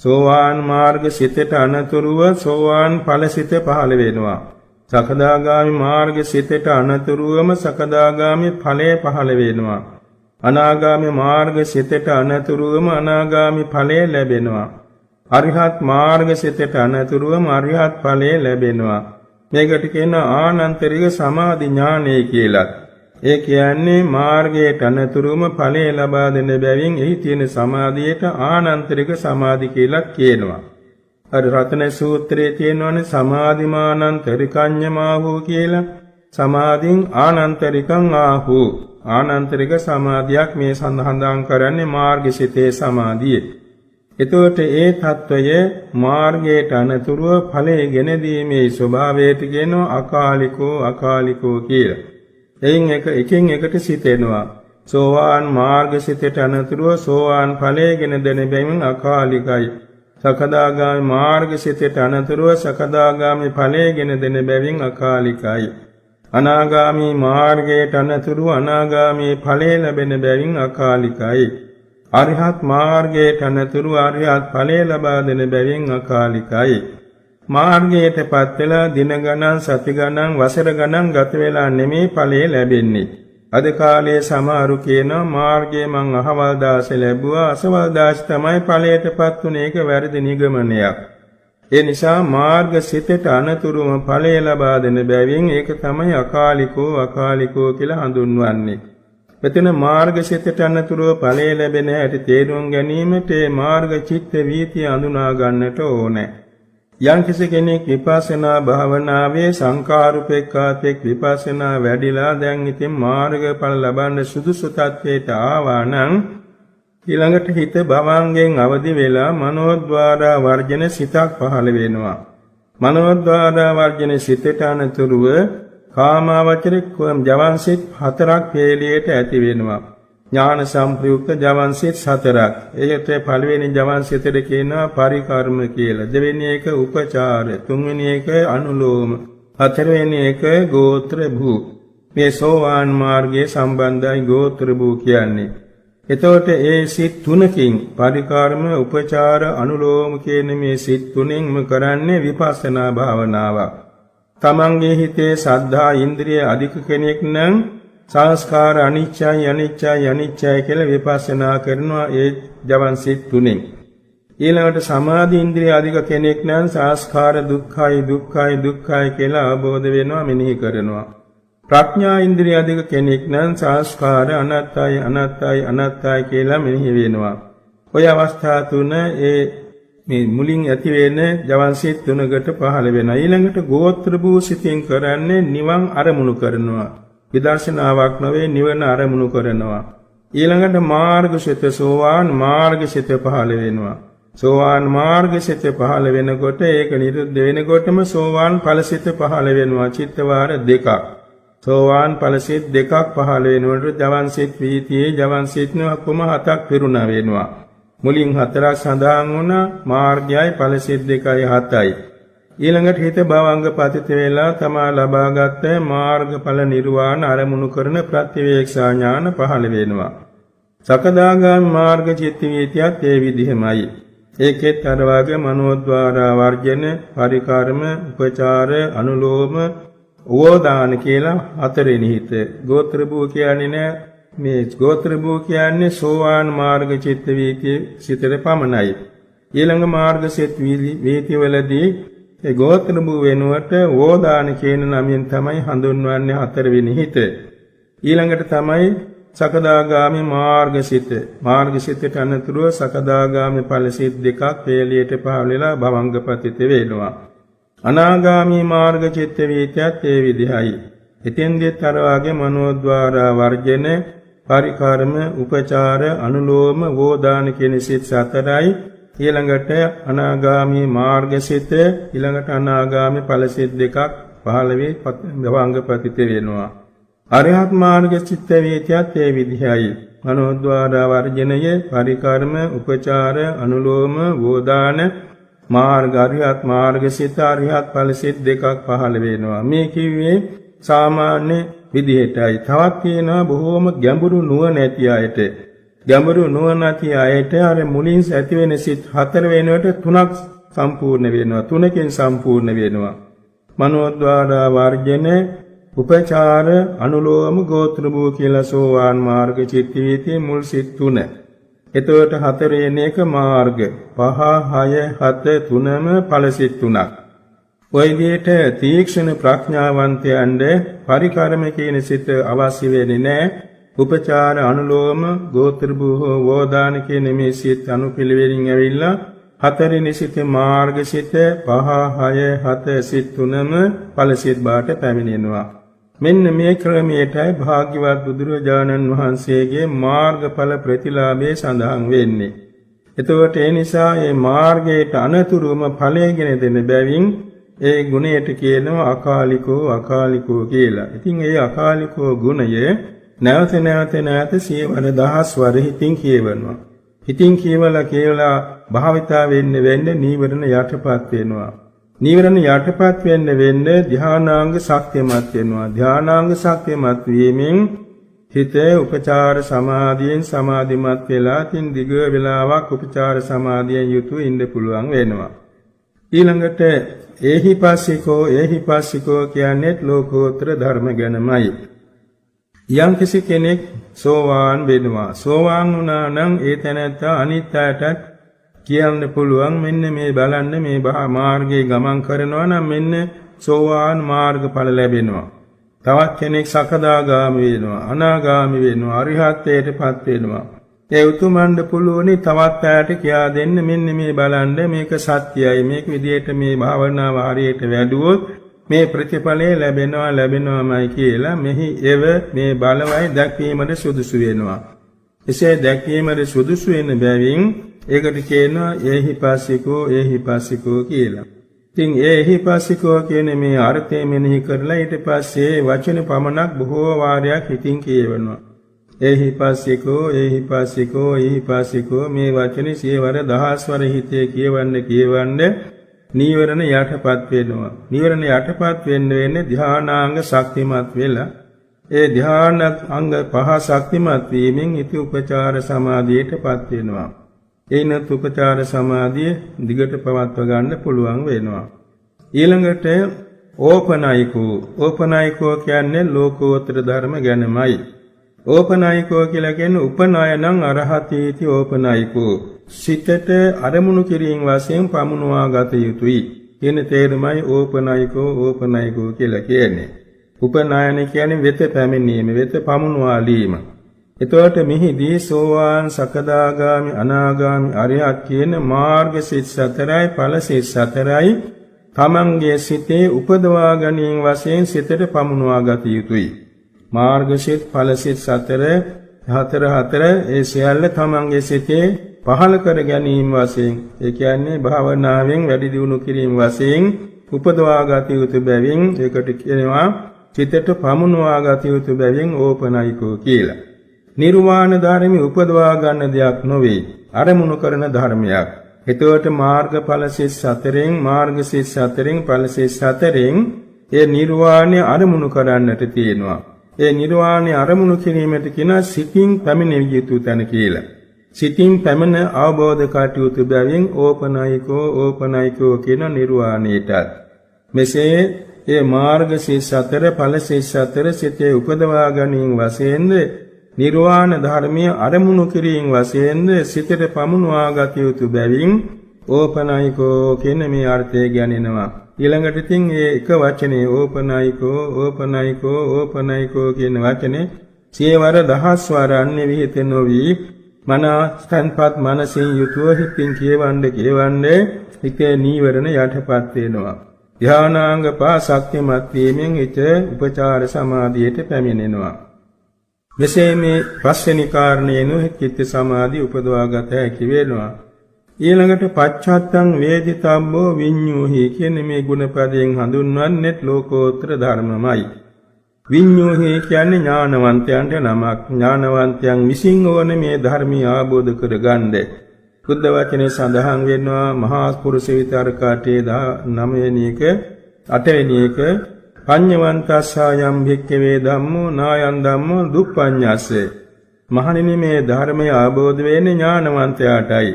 සෝවාන් මාර්ග සිතට අනතුරුව සෝවාන් ඵල සිත පහළ වෙනවා. සකදාගාමි මාර්ග සිතට අනතුරුවම සකදාගාමි ඵලය පහළ වෙනවා. අනාගාමි මාර්ග සිතට අනතුරුවම අනාගාමි ඵලය ලැබෙනවා. අරිහත් මාර්ග සිතට අනතුරුවම අරිහත් ඵලය ලැබෙනවා. මේකට කියන ආනන්තරික සමාධි ඥානය කියලා. ඒ කියන්නේ මාර්ගයට අනතුරුවම ඵලය ලබා දෙන බැවින් එහි තියෙන සමාධියට ආනන්තරික සමාධි කියලා කියනවා. අර රතන සූත්‍රයේ තියෙනවනේ සමාධිමානන්තරිකඤ්ඤමාහු කියලා. සමාධින් ආනන්තරිකං ආහු. ආනන්තරික සමාධියක් මේ සඳහන් කරන්නේ මාර්ගසිතේ සමාධිය. එතකොට ඒ తত্ত্বය මාර්ගයට අනතුරුව ඵලයේ ගෙන දීමේ ස්වභාවයට කියනවා අකාලිකෝ කියලා. එකින් එකට සිතෙනවා. සෝවාන් මාර්ගසිතට අනතුරුව සෝවාන් ඵලයේ ගෙන දෙන බැවින් අකාලිකයි. සකදාගාමි මාර්ගසිතට අනතුරුව සකදාගාමි ඵලයේ ගෙන දෙන බැවින් අකාලිකයි. අනාගාමී මාර්ගයට අනතුරුව අනාගාමී ඵලය ලැබෙන බැවින් අකාලිකයි. අරිහත් මාර්ගයට අනතුරුව අරිහත් ඵලය ලබා දෙන බැවින් අකාලිකයි. මාර්ගයටපත් වෙලා දින ගණන්, සති ගණන්, වසර ගණන් ගත වෙලා නෙමේ ඵලය ලැබෙන්නේ. අද කාලයේ සමහරු කියනවා මාර්ගයේ මං අහවල් දාසේ ලැබුවා, අසවල් දාසේ තමයි ඵලයටපත් උනේ. ඒක වැරදි නිගමනයක්. ඒ නිසා මාර්ග සිතට අනතුරුම ඵලය ලබා දෙන බැවින් ඒක තමයි අකාලිකෝ කියලා හඳුන්වන්නේ. මෙතන මාර්ග සිතට අනතුරුව ඵලය ලැබෙන හැටි තේරුම් ගැනීමට මාර්ග චිත්ත වීතිය අඳුනා ගන්නට ඕනේ. යම්කිසි කෙනෙක් විපස්සනා භාවනාවේ සංඛාරුපේක්ඛාතෙක් විපස්සනා වැඩිලා දැන් ඉතින් මාර්ගඵල ලබන්න සුදුසු තත්වයට ආවා නම් ඊළඟට හිත භවංගෙන් අවදි වෙලා මනෝද්වාරා වර්ජන සිතක් පහළ වෙනවා. මනෝද්වාරා වර්ජන සිතට අනතුරුව කාමාවචරික ජවන් සිත් 4ක් හේලියට ඇති වෙනවා. ඥාන සම්ප්‍රයුක්ත ජවන් සිත් 4ක්. ඒකට පළවෙනි ජවන් සිතට කියනවා පරිකර්ම කියලා. දෙවෙනි එක උපචාර, තුන්වෙනි එක අනුලෝම, හතරවෙනි එක ගෝත්‍ර භූ. මේ සෝවාන් මාර්ගයේ සම්බන්ධයි ගෝත්‍ර භූ කියන්නේ. එතකොට ඒ සිත් තුනකින් පරිකාරම, උපචාර, අනුලෝම කියන මේ සිත් තුනෙන්ම කරන්නේ විපස්සනා භාවනාවක්. තමන්ගේ හිතේ සද්ධා ඉන්ද්‍රිය අධික කෙනෙක් නම් සංස්කාර අනිච්චයි කියලා විපස්සනා කරනවා ඒ ජවන් සිත් තුනෙන්. ඊළඟට සමාධි ඉන්ද්‍රිය අධික කෙනෙක් නම් සංස්කාර දුක්ඛයි කියලා අවබෝධ වෙනවා, මෙනෙහි කරනවා. ප්‍රඥා ඉන්ද්‍රිය අධික කෙනෙක් නම් සංස්කාර අනත්තයි කියලා මෙනෙහි වෙනවා. ඔය අවස්ථා තුන මේ මුලින් ඇති වෙන ජවන් සිත් තුනකට පහළ වෙනවා. ඊළඟට ගෝත්‍ර භූ සිතින් කරන්නේ නිවන් අරමුණු කරනවා. විදර්ශනාවක් නොවේ, නිවන අරමුණු කරනවා. ඊළඟට මාර්ගසිත, සෝවාන් මාර්ගසිත පහළ වෙනවා. සෝවාන් මාර්ගසිත පහළ වෙනකොට ඒක නිරුද්ධ වෙනකොටම සෝවාන් ඵලසිත පහළ වෙනවා. චිත්තවාර දෙකක්. සෝවාන් ඵලසිත දෙකක් පහළ වෙනකොට ජවන් සිත් වීතියේ ජවන් සිත් නවකම 7ක් පිරුණා වෙනවා. මුලින් 4ක් සඳහන් වුණා, මාර්ගයයි ඵලසිත දෙකයි 7යි. ඊළඟට හිත භවංග පතිත වෙලා තමා ලබාගත් මාර්ගඵල නිර්වාණ අරමුණු කරන ප්‍රත්‍යවේක්ෂා ඥාන පහළ වෙනවා. සකදාගාමී මාර්ග චිත්ත වීතියත් ඒ විදිහමයි. ඒකෙත් අර වාගේ මනෝද්වාරා වර්ජන, පරිකාරම, උපචාර, අනුලෝම, ඕදාන කියලා 4වෙනි හිත. ගෝත්‍ර භූ කියන්නේ නෑ. මේ ගෝත්‍ර භූ කියන්නේ සෝවාන් මාර්ග චිත්ත වීතිය සිතට පමණයි. ඊළඟ මාර්ග සිත් වීතිය වලදී ඒ ගෝත්‍ර භූ වෙනුවට ඕදාන කියන නමින් තමයි හඳුන්වන්නේ 4වෙනි හිත. ඊළඟට තමයි සකදාගාමි මාර්ගසිත. මාර්ගසිතට අනතුරුව සකදාගාමි ඵලසිත දෙකක් වේලියට පහළ වෙලා භවංගපතිත වෙනවා. අනාගාමි මාර්ග චිත්ත වීතියත් ඒ විදිහයි. එතෙන්දෙත් අර වාගේ මනෝද්වාරා වර්ජන, පරිකාරම, උපචාර, අනුලෝම, වෝදාන කියන සිත් 4යි. ඊළඟට අනාගාමි මාර්ගසිත, ඊළඟට අනාගාමි ඵලසිත දෙකක් පහළ වේ භවංගපතිත වෙනවා. අරහත් මාර්ග චිත්ත වීතියත් ඒ විදිහයි. මනෝද්වාර වර්ජනය, පරිකර්ම, උපචාර, අනුලෝම, වෝදාන මාර්ග අරිහත් මාර්ග සිත අරිහත් ඵල සිත් දෙකක් පහළ වෙනවා. මේ කිව්වේ සාමාන්‍ය විදිහටයි. තවත් කියනවා බොහෝම ගැඹුරු නුවණ ඇති අයට. ගැඹුරු නුවණ ඇති අයට අර මුලින් ඇති වෙන සිත් 4 වෙනුවට 3ක් සම්පූර්ණ වෙනවා. 3කින් සම්පූර්ණ වෙනවා. මනෝද්වාර වර්ජන, උපචාර, අනුලෝම, ගෝත්‍ර භූ කියලා සෝවාන් මාර්ග චිත්ත වීතියේ මුල් සිත් 3. එතකොට 4 වෙන එක මාර්ග 5 6 7 3ම ඵල සිත් 3ක්. ඔය විදිහට තීක්ෂණ ප්‍රඥාවන්තයන්ට පරිකර්ම කියන සිත අවශ්‍ය වෙන්නේ නැහැ. උපචාර, අනුලෝම, ගෝත්‍ර භූ, වෝදාන කියන මේ සිත් අනුපිළිවෙලින් ඇවිල්ලා 4 වෙනි සිත මාර්ග සිත 5 6 7 සිත් 3ම ඵල සිත් බාට පැමිණෙනවා. මෙන්න මේ ක්‍රමයටයි භාග්‍යවත් බුදුරජාණන් වහන්සේගේ මාර්ගඵල ප්‍රතිලාභය සඳහන් වෙන්නේ. එතකොට ඒ නිසා මේ මාර්ගයට අනතුරුම ඵලයෙන් දෙන බැවින් ඒ ගුණයට කියනවා අකාලිකෝ කියලා. ඉතින් ඒ අකාලිකෝ ගුණය නැවත සියවර දහස් වර හිතින් කියවනවා. හිතින් කියවලා භාවිතා වෙන්න නීවරණ යටපත් වෙනවා. නීවරණ යටපත් වෙන්න ධානාංග ශක්තියමත් වෙනවා. ධානාංග ශක්තියමත් වීමෙන් හිත උපචාර සමාධියෙන් සමාධිමත් වෙලා තින් දිග වේලාවක් උපචාර සමාධියෙන් යුතුව ඉන්න පුළුවන් වෙනවා. ඊළඟට ඒහිපස්සිකෝ කියන්නේ ලෝකෝත්තර ධර්ම ගැනමයි. යම් කිසි කෙනෙක් සෝවාන් වෙනවා. සෝවාන් වුණා නම් ඒ තැනැත්තා අනිත් අයටත් කියන්න පුළුවන් මෙන්න මේ බලන්න මේ මාර්ගයේ ගමන් කරනවා නම් මෙන්න සෝවාන් මාර්ගඵල ලැබෙනවා. තවත් කෙනෙක් සකදාගාමි වෙනවා, අනාගාමි වෙනවා, අරිහත්ත්වයටපත් වෙනවා. ඒ උතුමන්ට පුළුවනි තවත් අයට කියා දෙන්න මෙන්න මේ බලන්න මේක සත්‍යයි, මේක විදියට මේ භාවනාව හරියට වැඩුවොත් මේ ප්‍රතිඵලය ලැබෙනවාමයි කියලා මෙහි මේ බලවයි දැක්වීමට සුදුසු වෙනවා. එසේ දැක්වීමට සුදුසු වෙන බැවින් ඒකට කියනවා ඒහිපස්සිකෝ කියලා. ඉතින් ඒහිපස්සිකෝ කියන මේ අර්ථය මෙනෙහි කරලා ඊට පස්සේ වචන පමණක් බොහෝ වාරයක් හිතින් කියවනවා. ඒහිපස්සිකෝ මේ වචනේ සියවර දහස් වර හිතේ කියවන්න නීවරණ යටපත් වෙනවා. නීවරණ යටපත් වෙන්නේ ධානාංග ශක්තිමත් වෙලා ඒ ධාන අංග 5 ශක්තිමත් වීමෙන් ඉති උපචාර සමාධියටපත් වෙනවා. ඒනත් උපචාර සමාධිය දිගට පවත්ව ගන්න පුළුවන් වෙනවා. ඊළඟට ඕපනයිකෝ කියන්නේ ලෝකෝත්තර ධර්ම ගැනමයි. ඕපනයිකෝ කියලා කියන්නේ උපනායනං අරහතීති ඕපනයිකෝ. සිතට අරමුණු කිරීම වශයෙන් පමුණවා ගත යුතුයි. කියන තේරුමයි ඕපනයිකෝ කියලා කියන්නේ. උපනායන කියන්නේ වෙත පැමිණීම, වෙත පමුණවාලීම. එතකොට මෙහිදී සෝවාන්, සකදාගාමි, අනාගාමි, අරිහත් කියන මාර්ග සිත් 4යි ඵල සිත් 4යි තමන්ගේ සිතේ උපදවා ගැනීම වශයෙන් සිතට පමුණවා ගත යුතුයි. මාර්ග සිත්, ඵල සිත් 4 ඒ සියල්ල තමන්ගේ සිතේ පහළ කර ගැනීම වශයෙන්, ඒ කියන්නේ භාවනාවෙන් වැඩි දියුණු කිරීම වශයෙන් උපදවා ගත යුතු බැවින් ඒකට කියනවා සිතට පමුණවා ගත යුතු බැවින් ඕපනයිකෝ කියලා. නිර්වාණ ධර්මي උපදවා ගන්න දෙයක් නොවේ. අරමුණු කරන ධර්මයක්. එතකොට මාර්ගඵල සිත් 4න්, මාර්ග සිත් 4න්, ඵල සිත් 4න් ඒ නිර්වාණය අරමුණු කරන්නට තියෙනවා. ඒ නිර්වාණය අරමුණු කිරීමට කියන සිතින් පැමිණිය යුතු තැන කියලා. සිතින් පැමිණ අවබෝධ කටයුතු බැවින් ඕපනයිකෝ කියන නිර්වාණයටත් මෙසේ ඒ මාර්ග සිත් 4, ඵල සිත් 4 සිතේ උපදවා ගැනීම වශයෙන්ද නිර්වාණ ධර්මයේ අරමුණු කිරීම වශයෙන්ද සිතට පමුණවා ගත යුතු බැවින් ඕපනයිකෝ කියන මේ අර්ථය ගැනෙනවා. ඊළඟට ඉතින් මේ එක වචනේ ඕපනයිකෝ කියන වචනේ සියවර දහස් වර අන්නේ විහිත නොවි මනස්තන්පත් මනසින් යුතුව හිතින් කියවන්නේ හිතේ නීවරණ යටපත් වෙනවා. ධානාංග 5 ශක්තිමත් වීමෙන් හිත උපචාර සමාධියට පැමිණෙනවා. මෙසේ මේ පස්වෙනි කාරණේනු චිත්ත සමාධි උපදවා ගත හැකි වෙනවා. ඊළඟට පච්චත්තං වේදිතම්බෝ විඤ්ඤූහි කියන මේ ගුණපදයෙන් හඳුන්වන්නේ ලෝකෝත්තර ධර්මමයි. විඤ්ඤෝහි කියන්නේ ඥානවන්තයන්ට නමක්. ඥානවන්තයන් විසින් ඕන මේ ධර්මය ආબોධ කරගන්න. බුද්ධ වචනේ සඳහන් වෙනවා මහා පුරුෂ විතරකාටේ 9 වෙනි එක 8 වෙනි එක පඤ්ඤවන්තස්සායම් භික්ඛවේ ධම්මෝ නායං ධම්මෝ දුප්පඤ්ඤස්සේ. මහණෙනි මේ ධර්මය ආબોධ වෙන්නේ ඥානවන්තයාටයි.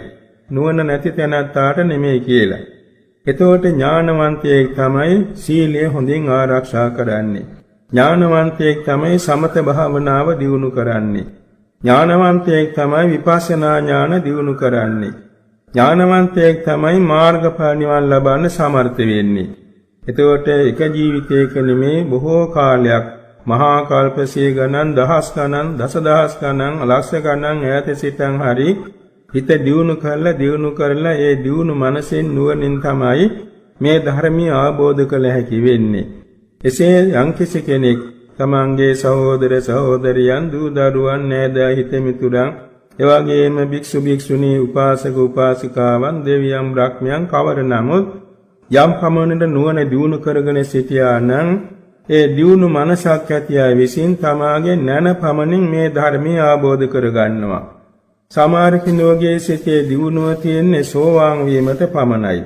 නුවණ නැති තැනැත්තාට නෙමෙයි කියලා. එතකොට ඥානවන්තයෙක් තමයි සීලය හොඳින් ආරක්ෂා කරන්නේ. ඥානවන්තයෙක් තමයි සමත භාවනාව දියුණු කරන්නේ. ඥානවන්තයෙක් තමයි විපස්සනා ඥාන දියුණු කරන්නේ. ඥානවන්තයෙක් තමයි මාර්ගඵල නිවන් ලබන්න සමර්ථ වෙන්නේ. එතකොට එක ජීවිතයක නෙමේ බොහෝ කාලයක් මහා කල්පසිය ගණන් දහස් ගණන් දසදහස් ගණන් ලක්ෂ ගණන් ඈත සිටන් හරි හිත දියුණු කරලා ඒ දියුණු මනසෙන් නුවණින් තමයි මේ ධර්මය ආબોධ කළ හැකි වෙන්නේ. එසේ යම්කිසි කෙනෙක් තමන්ගේ සහෝදර සහෝදරියන් දූ දරුවන් නෑදෑ හිත මිතුරන් එවැගේම භික්ෂු භික්ෂුණී උපාසක උපාසිකාවන් දෙවියන් බ්‍රහ්මයන් කවර නමුත් යම් පමණකට නුවණ දියුණු කරගෙන සිටියා නම් ඒ දියුණු මනසක් ඇති අය විසින් තමාගේ නැන පමණින් මේ ධර්මය ආબોධ කරගන්නවා. සමහර කෙනෙකුගේ සිතේ දියුණුව තියෙන්නේ සෝවාන් වීමට පමණයි.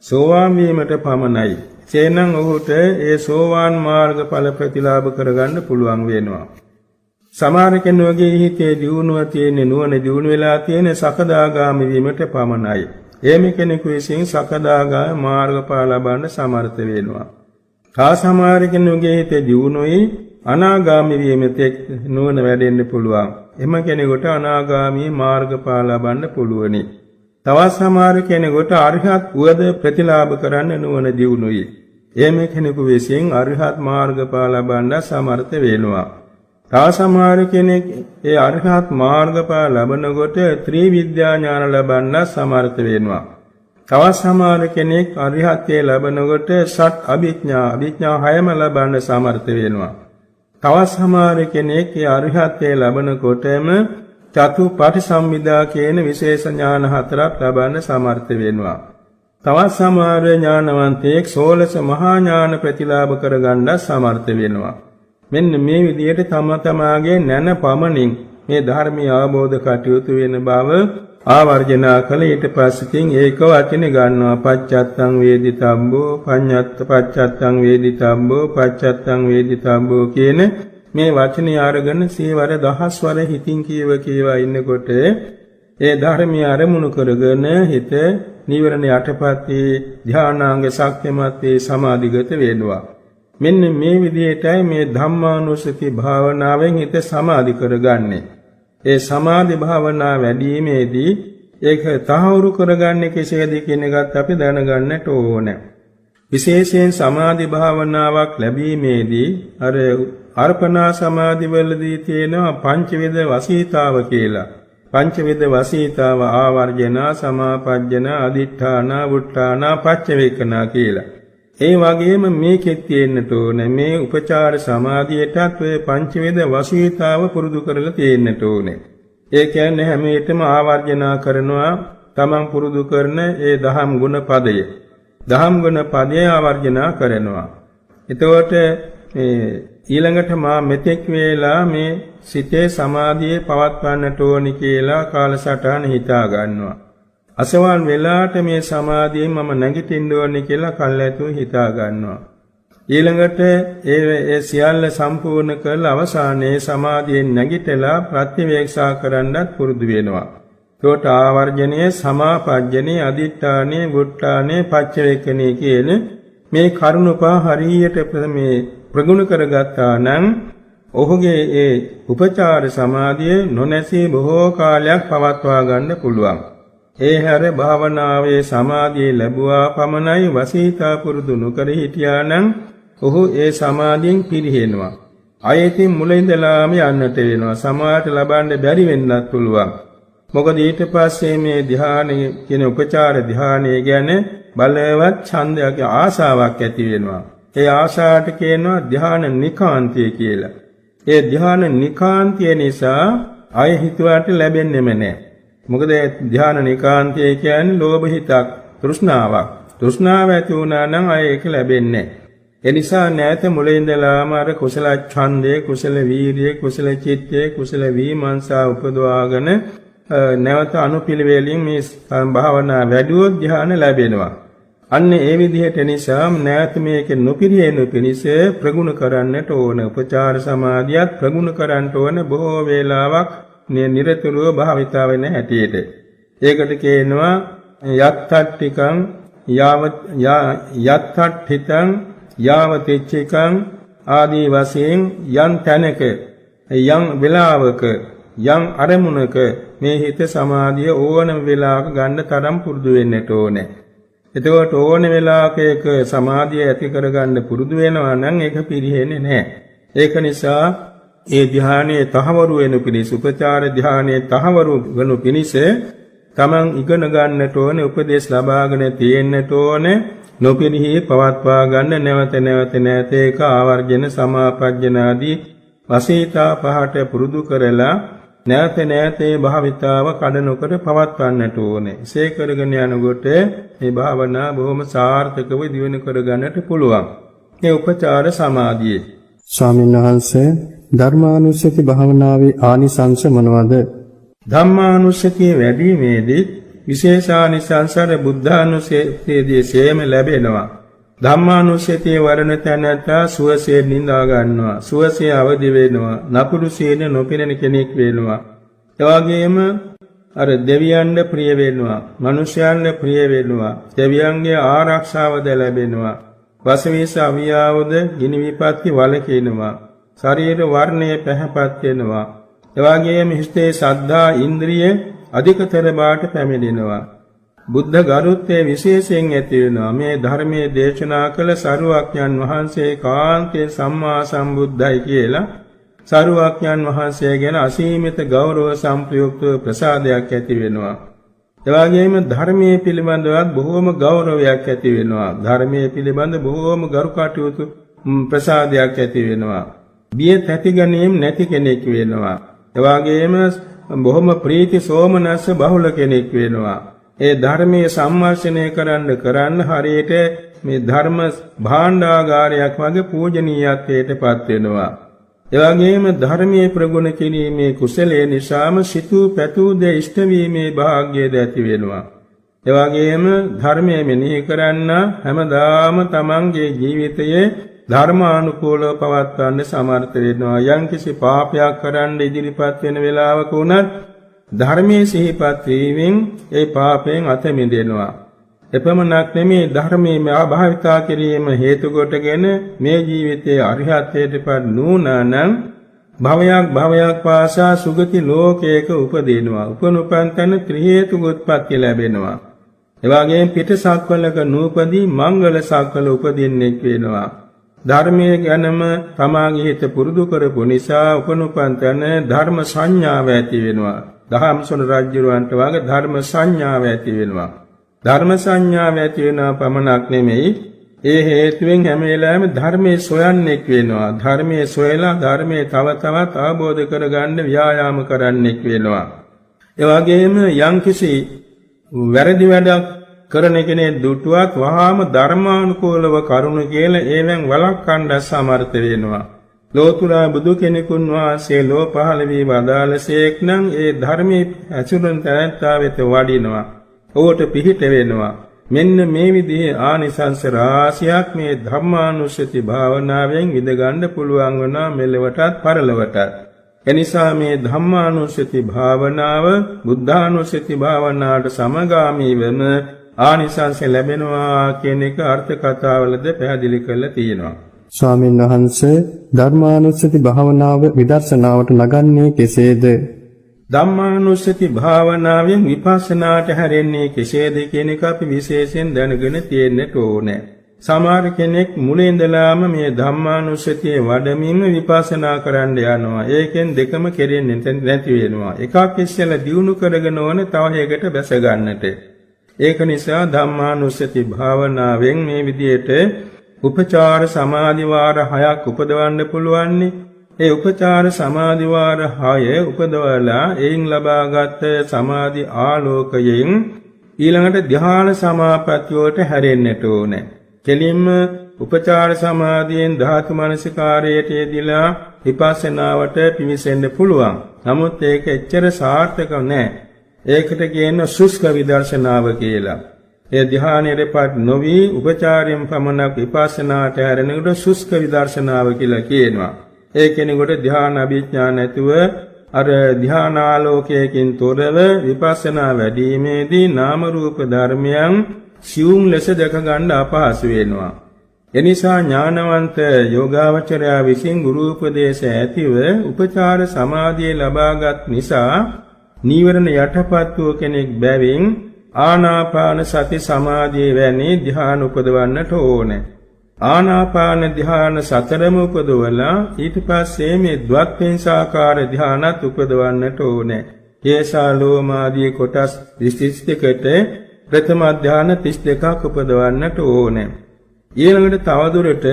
සෝවාන් වීමට පමණයි. එසේනම් ඔහුට ඒ සෝවාන් මාර්ගඵල ප්‍රතිලාභ කරගන්න පුළුවන් වෙනවා. සමහර කෙනෙකුගේ හිතේ දියුණුව තියෙන්නේ නුවණ දියුණු වෙලා තියෙන සකදාගාමී වීමට පමණයි. එහෙම කෙනෙකු විසින් සකදාගාමී මාර්ගඵල ලබන්න සමර්ථ වෙනවා. සමහර කෙනෙකුගේ හිතේ දියුණුවයි අනාගාමී වීමට නුවණ වැඩෙන්න පුළුවන්. එම කෙනෙකුට අනාගාමී මාර්ගඵල ලබන්න පුළුවනි. තවත් සමහර කෙනෙකුට අරිහත් උවද ප්‍රතිලාභ කරන්න නුවණ දියුණුවයි. එහෙම කෙනෙකු විසින් අරිහත් මාර්ගඵල ලබන්න සමර්ථ වෙනවා. තව සමහර කෙනෙක් ඒ අරිහත් මාර්ගඵල ලබනකොට ත්‍රිවිද්‍යා ඥාන ලබන්න සමර්ථ වෙනවා. තවත් සමහර කෙනෙක් අරිහත්ත්වයේ ලබනකොට සත් අභිඥා 6ම ලබන්න සමර්ථ වෙනවා. තවත් සමහර කෙනෙක් ඒ අරිහත්ත්වයේ ලබනකොටම චතුපටිසම්භිදා කියන විශේෂ ඥාන 4ක් ලබන්න සමර්ථ වෙනවා. තවත් සමහර ඥානවන්තයෙක් 16 මහා ඥාන ප්‍රතිලාභ කරගන්න සමර්ථ වෙනවා. මෙන්න මේ විදිහට තමාගේ නැන පමණින් මේ ධර්මය අවබෝධ කටයුතු වෙන බව ආවර්ජනා කළ ඊට පස්සෙකින් ඒක වචනේ ගන්නවා පච්චත්තං වේදිතබ්බෝ පඤ්ඤත්ත පච්චත්තං වේදිතබ්බෝ පච්චත්තං වේදිතබ්බෝ කියන මේ වචනේ අරගෙන සීවර දහස්වර හිතින් කියවා ඉන්නකොට ඒ ධර්මය අරමුණු කරගෙන හිත නිවරණ යටපත් ධානාංග ශක්තිමත් සමාධිගත වෙනවා. මෙන්න මේ විදිහටයි මේ ධම්මානුස්සති භාවනාවෙන් හිත සමාධි කරගන්නේ. ඒ සමාධි භාවනා වැඩිීමේදී ඒක තහවුරු කරගන්නේ කෙසේද කියන එකත් අපි දැනගන්නට ඕනේ. විශේෂයෙන් සමාධි භාවනාවක් ලැබීමේදී අර අර්පණා සමාධි වලදී තියෙනවා පංචවිද වසීතාව කියලා. පංචවිද වසීතාව ආවර්ජනා සමාපජ්ජන අදිඨාන වුට්ටාන පච්චවේකනා කියලා. ඒ වගේම මේකෙත් තියෙන්නට ඕනේ මේ උපචාර සමාධියටත් ඔය පංචවේද වසීතාව පුරුදු කරලා තියෙන්නට ඕනේ. ඒ කියන්නේ හැම විටම ආවර්ජනා කරනවා තමන් පුරුදු කරන ඒ දහම් ගුණ පදය. දහම් ගුණ පදය ආවර්ජනා කරනවා. එතකොට ඊළඟට මා මෙතෙක් වේලා මේ සිතේ සමාධියේ පවත්වන්නට ඕනි කියලා කාලසටහන හිතා ගන්නවා. අසවල් වෙලාවට මේ සමාධියෙන් මම නැගිටින්න ඕනේ කියලා කල්ැතුව හිතා ගන්නවා. ඊළඟට ඒ සියල්ල සම්පූර්ණ කරලා අවසානයේ සමාධියෙන් නැගිටලා ප්‍රතිවේක්ෂා කරන්නත් පුරුදු වෙනවා. ඒකට ආවර්ජනයේ සමාපජ්ජනේ අදිඨානේ වුට්ටානේ පච්චවේකනේ කියන මේ කරුණ පහ හරියට මේ ප්‍රගුණ කරගත්තා නම් ඔහුගේ ඒ උපචාර සමාධිය නොනැසී බොහෝ කාලයක් පවත්වා ගන්න පුළුවන්. ඒ හැර භාවනාවේ සමාධිය ලැබුවා පමණයි වසීතා පුරුදු නොකර හිටියා නම් ඔහු ඒ සමාධියෙන් පිරිහෙනවා. ආයෙත් මුල ඉඳලාම යන්නට වෙනවා. සමාධිය ලබන්න බැරි වෙන්නත් පුළුවන්. මොකද ඊට පස්සේ මේ ධ්‍යානයේ කියන උපචාර ධ්‍යානයේ ගැන බලවත් ඡන්දයක් ආශාවක් ඇති වෙනවා. ඒ ආශාවට කියනවා ධ්‍යාන නිකාන්තය කියලා. ඒ ධ්‍යාන නිකාන්තය නිසා ආය හිතුවට ලැබෙන්නේම නැහැ. මොකද ධ්‍යාන නිකාන්තය කියන්නේ ලෝභ හිතක්, තෘෂ්ණාවක්. තෘෂ්ණාව ඇති වුණා නම් ආය ඒක ලැබෙන්නේ නැහැ. එනිසා නැත මුලින් ඉඳලාම අර කුසල ඡන්දය, කුසල වීර්යය, කුසල චිත්තය, කුසල විමර්ශා උපදවාගෙන නැවත අනුපිළිවෙලින් මේ භාවනා වැඩුවොත් ධ්‍යාන ලැබෙනවා. අන්න ඒ විදිහට නිසා නැවත මේක නොපිරියෙනු පිණිස ප්‍රගුණ කරන්නට ඕන. උපචාර සමාධියත් ප්‍රගුණ කරන්නට ඕන බොහෝ වේලාවක් නිරතුරුව භාවිතා වෙන හැටියට. ඒකට කියනවා යත්තට්ඨිකං යත්තට්ඨිතං යාවතිච්චිකං ආදී වශයෙන් යම් තැනක යම් වෙලාවක යම් අරමුණක මේ හිත සමාධිය ඕනම වෙලාවක ගන්න තරම් පුරුදු වෙන්නට ඕනේ. එතකොට ඕන වෙලාවක ඒක සමාධිය ඇති කරගන්න පුරුදු වෙනවා නම් ඒක පිරිහෙන්නේ නැහැ. ඒක නිසා ඒ ධ්‍යානයේ තහවුරු වෙනු පිණිස උපචාර ධ්‍යානයේ තහවුරු වෙනු පිණිස තමන් ඉගෙන ගන්නට ඕනේ, උපදේශ ලබාගෙන තියෙන්නට ඕනේ, නොපිරිහි පවත්වා ගන්න නැවත ඒක ආවර්ජන සමාපජ්ජන ආදී වසීතා පහට පුරුදු කරලා නැවත භාවිතාව කඩනකොට පවත්වන්නට ඕනේ. එසේ කරගෙන යනකොට මේ භාවනා බොහොම සාර්ථකව දියුණු කරගන්නට පුළුවන්. මේ උපචාර සමාධිය. ස්වාමීන් වහන්සේ ධර්මානුස්සති භාවනාවේ ආනිසංස මොනවාද? ධම්මානුස්සතිය වැඩිීමේදී විශේෂානිසංසර බුද්ධානුස්සතියේදී සේම ලැබෙනවා. ධම්මානුස්සතිය වරණ තැනට සුවසේ නිඳා ගන්නවා, සුවසේ අවදි වෙනවා, නපුරු සීන නොපෙනෙන කෙනෙක් වෙනවා. එවාගෙම අර දෙවියන්ට ප්‍රිය වෙනවා, මිනිසයන්ට ප්‍රිය වෙනවා, දෙවියන්ගේ ආරක්ෂාවද ලැබෙනවා, වසවිස අවියාවද ගිනි විපත්ති වළකිනවා, ශරීර වර්ණය පැහැපත් වෙනවා. එවාගෙම හිතේ ශ්‍රද්ධා ඉන්ද්‍රිය අධිකතර බාට පැමිණෙනවා. බුද්ධ ගරුත්වයේ විශේෂයෙන් ඇති වෙනවා. මේ ධර්මයේ දේශනා කළ සරුවක්ඥන් වහන්සේ කාන්තේ සම්මා සම්බුද්ධයි කියලා සරුවක්ඥන් වහන්සේ ගැන අසීමිත ගෞරව සම්ප්‍රයුක්ත ප්‍රසාදයක් ඇති වෙනවා. එවාගෙම ධර්මයේ පිළිබඳවත් බොහෝම ගෞරවයක් ඇති වෙනවා. ධර්මයේ පිළිබඳ බොහෝම ගරු කටයුතු ප්‍රසාදයක් ඇති වෙනවා. බිය තැතිගැනීම නැති කෙනෙක් වෙනවා. එවාගෙම බොහොම ප්‍රීති සෝමනස්ස බහුල කෙනෙක් වෙනවා. ඒ ධර්මයේ සම්මර්ෂණය කරන්න හරියට මේ ධර්ම භාණ්ඩාගාරයක් වගේ පූජනීයත්වයට පත් වෙනවා. එවාගෙම ධර්මයේ ප්‍රගුණ කිරීමේ කුසලයේ නිසාම සිතූ පැතූ දේ ඉෂ්ට වීමේ වාග්යද ඇති වෙනවා. එවාගෙම ධර්මයේ මෙනෙහි කරන්න හැමදාම තමන්ගේ ජීවිතයේ ධර්මානුකූලව පවත්වන්න සමර්ථ වෙනවා. යම්කිසි පාපයක් කරන්න ඉදිරිපත් වෙන වෙලාවක උනත් ධර්මයේ සිහිපත් වීමෙන් ඒ පාපයෙන් අත මිදෙනවා. එපමණක් නෙමේ ධර්මයේ ආභාවිතා කිරීම හේතු කොටගෙන මේ ජීවිතයේ අරිහත්ත්වයටපත් නුනානම් භවයක් පාසා සුගති ලෝකයක උපදිනවා. උපනුපන් තැන ත්‍රි හේතු උත්පත්ති ලැබෙනවා. එවාගෙම පිටසක්වලක නූපදී මංගල සක්වල උපදින්නෙක් වෙනවා. ධර්මයේ ගැනම තමාගේ හිත පුරුදු කරපු නිසා උපනුපන් තැන ධර්ම සංඥාව ඇති වෙනවා. දහම්සොන රජුරවන්ට වගේ ධර්ම සංඥාව ඇති වෙනවා. ධර්ම සංඥාව ඇති වෙනා පමණක් නෙමෙයි, ඒ හේතුවෙන් හැම වෙලාවෙම ධර්මයේ සොයන්නෙක් වෙනවා. ධර්මයේ සොයලා ධර්මයේ තව තවත් අවබෝධ කරගන්න ව්‍යායාම කරන්නෙක් වෙනවා. ඒ වගේම යම්කිසි වැරදි වැඩක් කරන කෙනෙක් දුටුවත් වහාම ධර්මානුකූලව කරුණ කියලා ඒවෙන් වළක්වන්න සමර්ථ වෙනවා. ලෝතුරා බුදු කෙනෙකුන් වහන්සේ ලෝ පහළ වී වදාළසේක් නම් ඒ ධර්මයේ ඇසුරෙන් තැනැත්තා වෙත වඩිනවා. ඔහුට පිහිට වෙනවා. මෙන්න මේ විදිහේ ආනිසංස රාශියක් මේ ධම්මානුස්සති භාවනාවෙන් විඳ ගන්න පුළුවන් වුණා මෙලවටත් පරලොවටත්. එනිසා මේ ධම්මානුස්සති භාවනාව බුද්ධානුස්සති භාවනාවට සමගාමීවම ආනිසංස ලැබෙනවා කියන එක අර්ථ කතාවලද පැහැදිලි කරලා තියෙනවා. ස්වාමීන් වහන්සේ ධර්මානුස්සති භාවනාව විදර්ශනාවට නගන්නේ කෙසේද? ධම්මානුස්සති භාවනාවෙන් විපස්සනාට හැරෙන්නේ කෙසේද කියන එක අපි විශේෂයෙන් දැනගෙන තියෙන්නට ඕනේ. සමහර කෙනෙක් මුලින් ඉඳලාම මේ ධම්මානුස්සතිය වඩමින් විපස්සනා කරන්න යනවා. ඒකෙන් දෙකම කෙරෙන්නේ නැති වෙනවා. එකක් ඉස්සෙල්ලා දියුණු කරගෙන ඕනේ තව එකකට බැස ගන්නට. ඒක නිසා ධම්මානුස්සති භාවනාවෙන් මේ විදිහට උපචාර සමාධි වාර 6ක් උපදවන්න පුළුවන්නේ. ඒ උපචාර සමාධි වාර 6 උපදවලා එයින් ලබාගත් සමාධි ආලෝකයෙන් ඊළඟට ධ්‍යාන සමාපත්තියට හැරෙන්නට ඕනේ. කෙලින්ම උපචාර සමාධියෙන් ධාතු මනසිකාරයට යෙදিলা විපස්සනාවට පිවිසෙන්න පුළුවන්. නමුත් ඒක එච්චර සාර්ථක නැහැ. ඒකට කියන සුස්ක විදර්ශනාව කියලා. ඒ ධ්‍යානයේපත් නොවි උපචාරයෙන් පමණක් විපස්සනාට හැරෙනකොට සුස්ක විදර්ශනාව කියලා කියනවා. ඒ කෙනෙකුට ධ්‍යාන අභිඥා නැතුව අර ධ්‍යානාලෝකයෙන් තොරව විපස්සනා වැඩිීමේදී නාම රූප ධර්මයන් සියුම් ලෙස දැක ගන්න අපහසු වෙනවා. එනිසා ඥානවන්ත යෝගාවචරයා විසින් ගුරු උපදේශ ඇතිව උපචාර සමාධිය ලබාගත් නිසා නීවරණ යටපත් වූ කෙනෙක් බැවින් ආනාපාන සති සමාධිය වැනි ධ්‍යාන උපදවන්නට ඕනේ. ආනාපාන ධ්‍යාන සතරම උපදවලා ඊට පස්සේ මේ ද්වක්ඛේසාකාර ධ්‍යානත් උපදවන්නට ඕනේ. කේසා ලෝමාදී කොටස් 32කට ප්‍රථම ධ්‍යාන 32ක් උපදවන්නට ඕනේ. ඊළඟට තවදුරට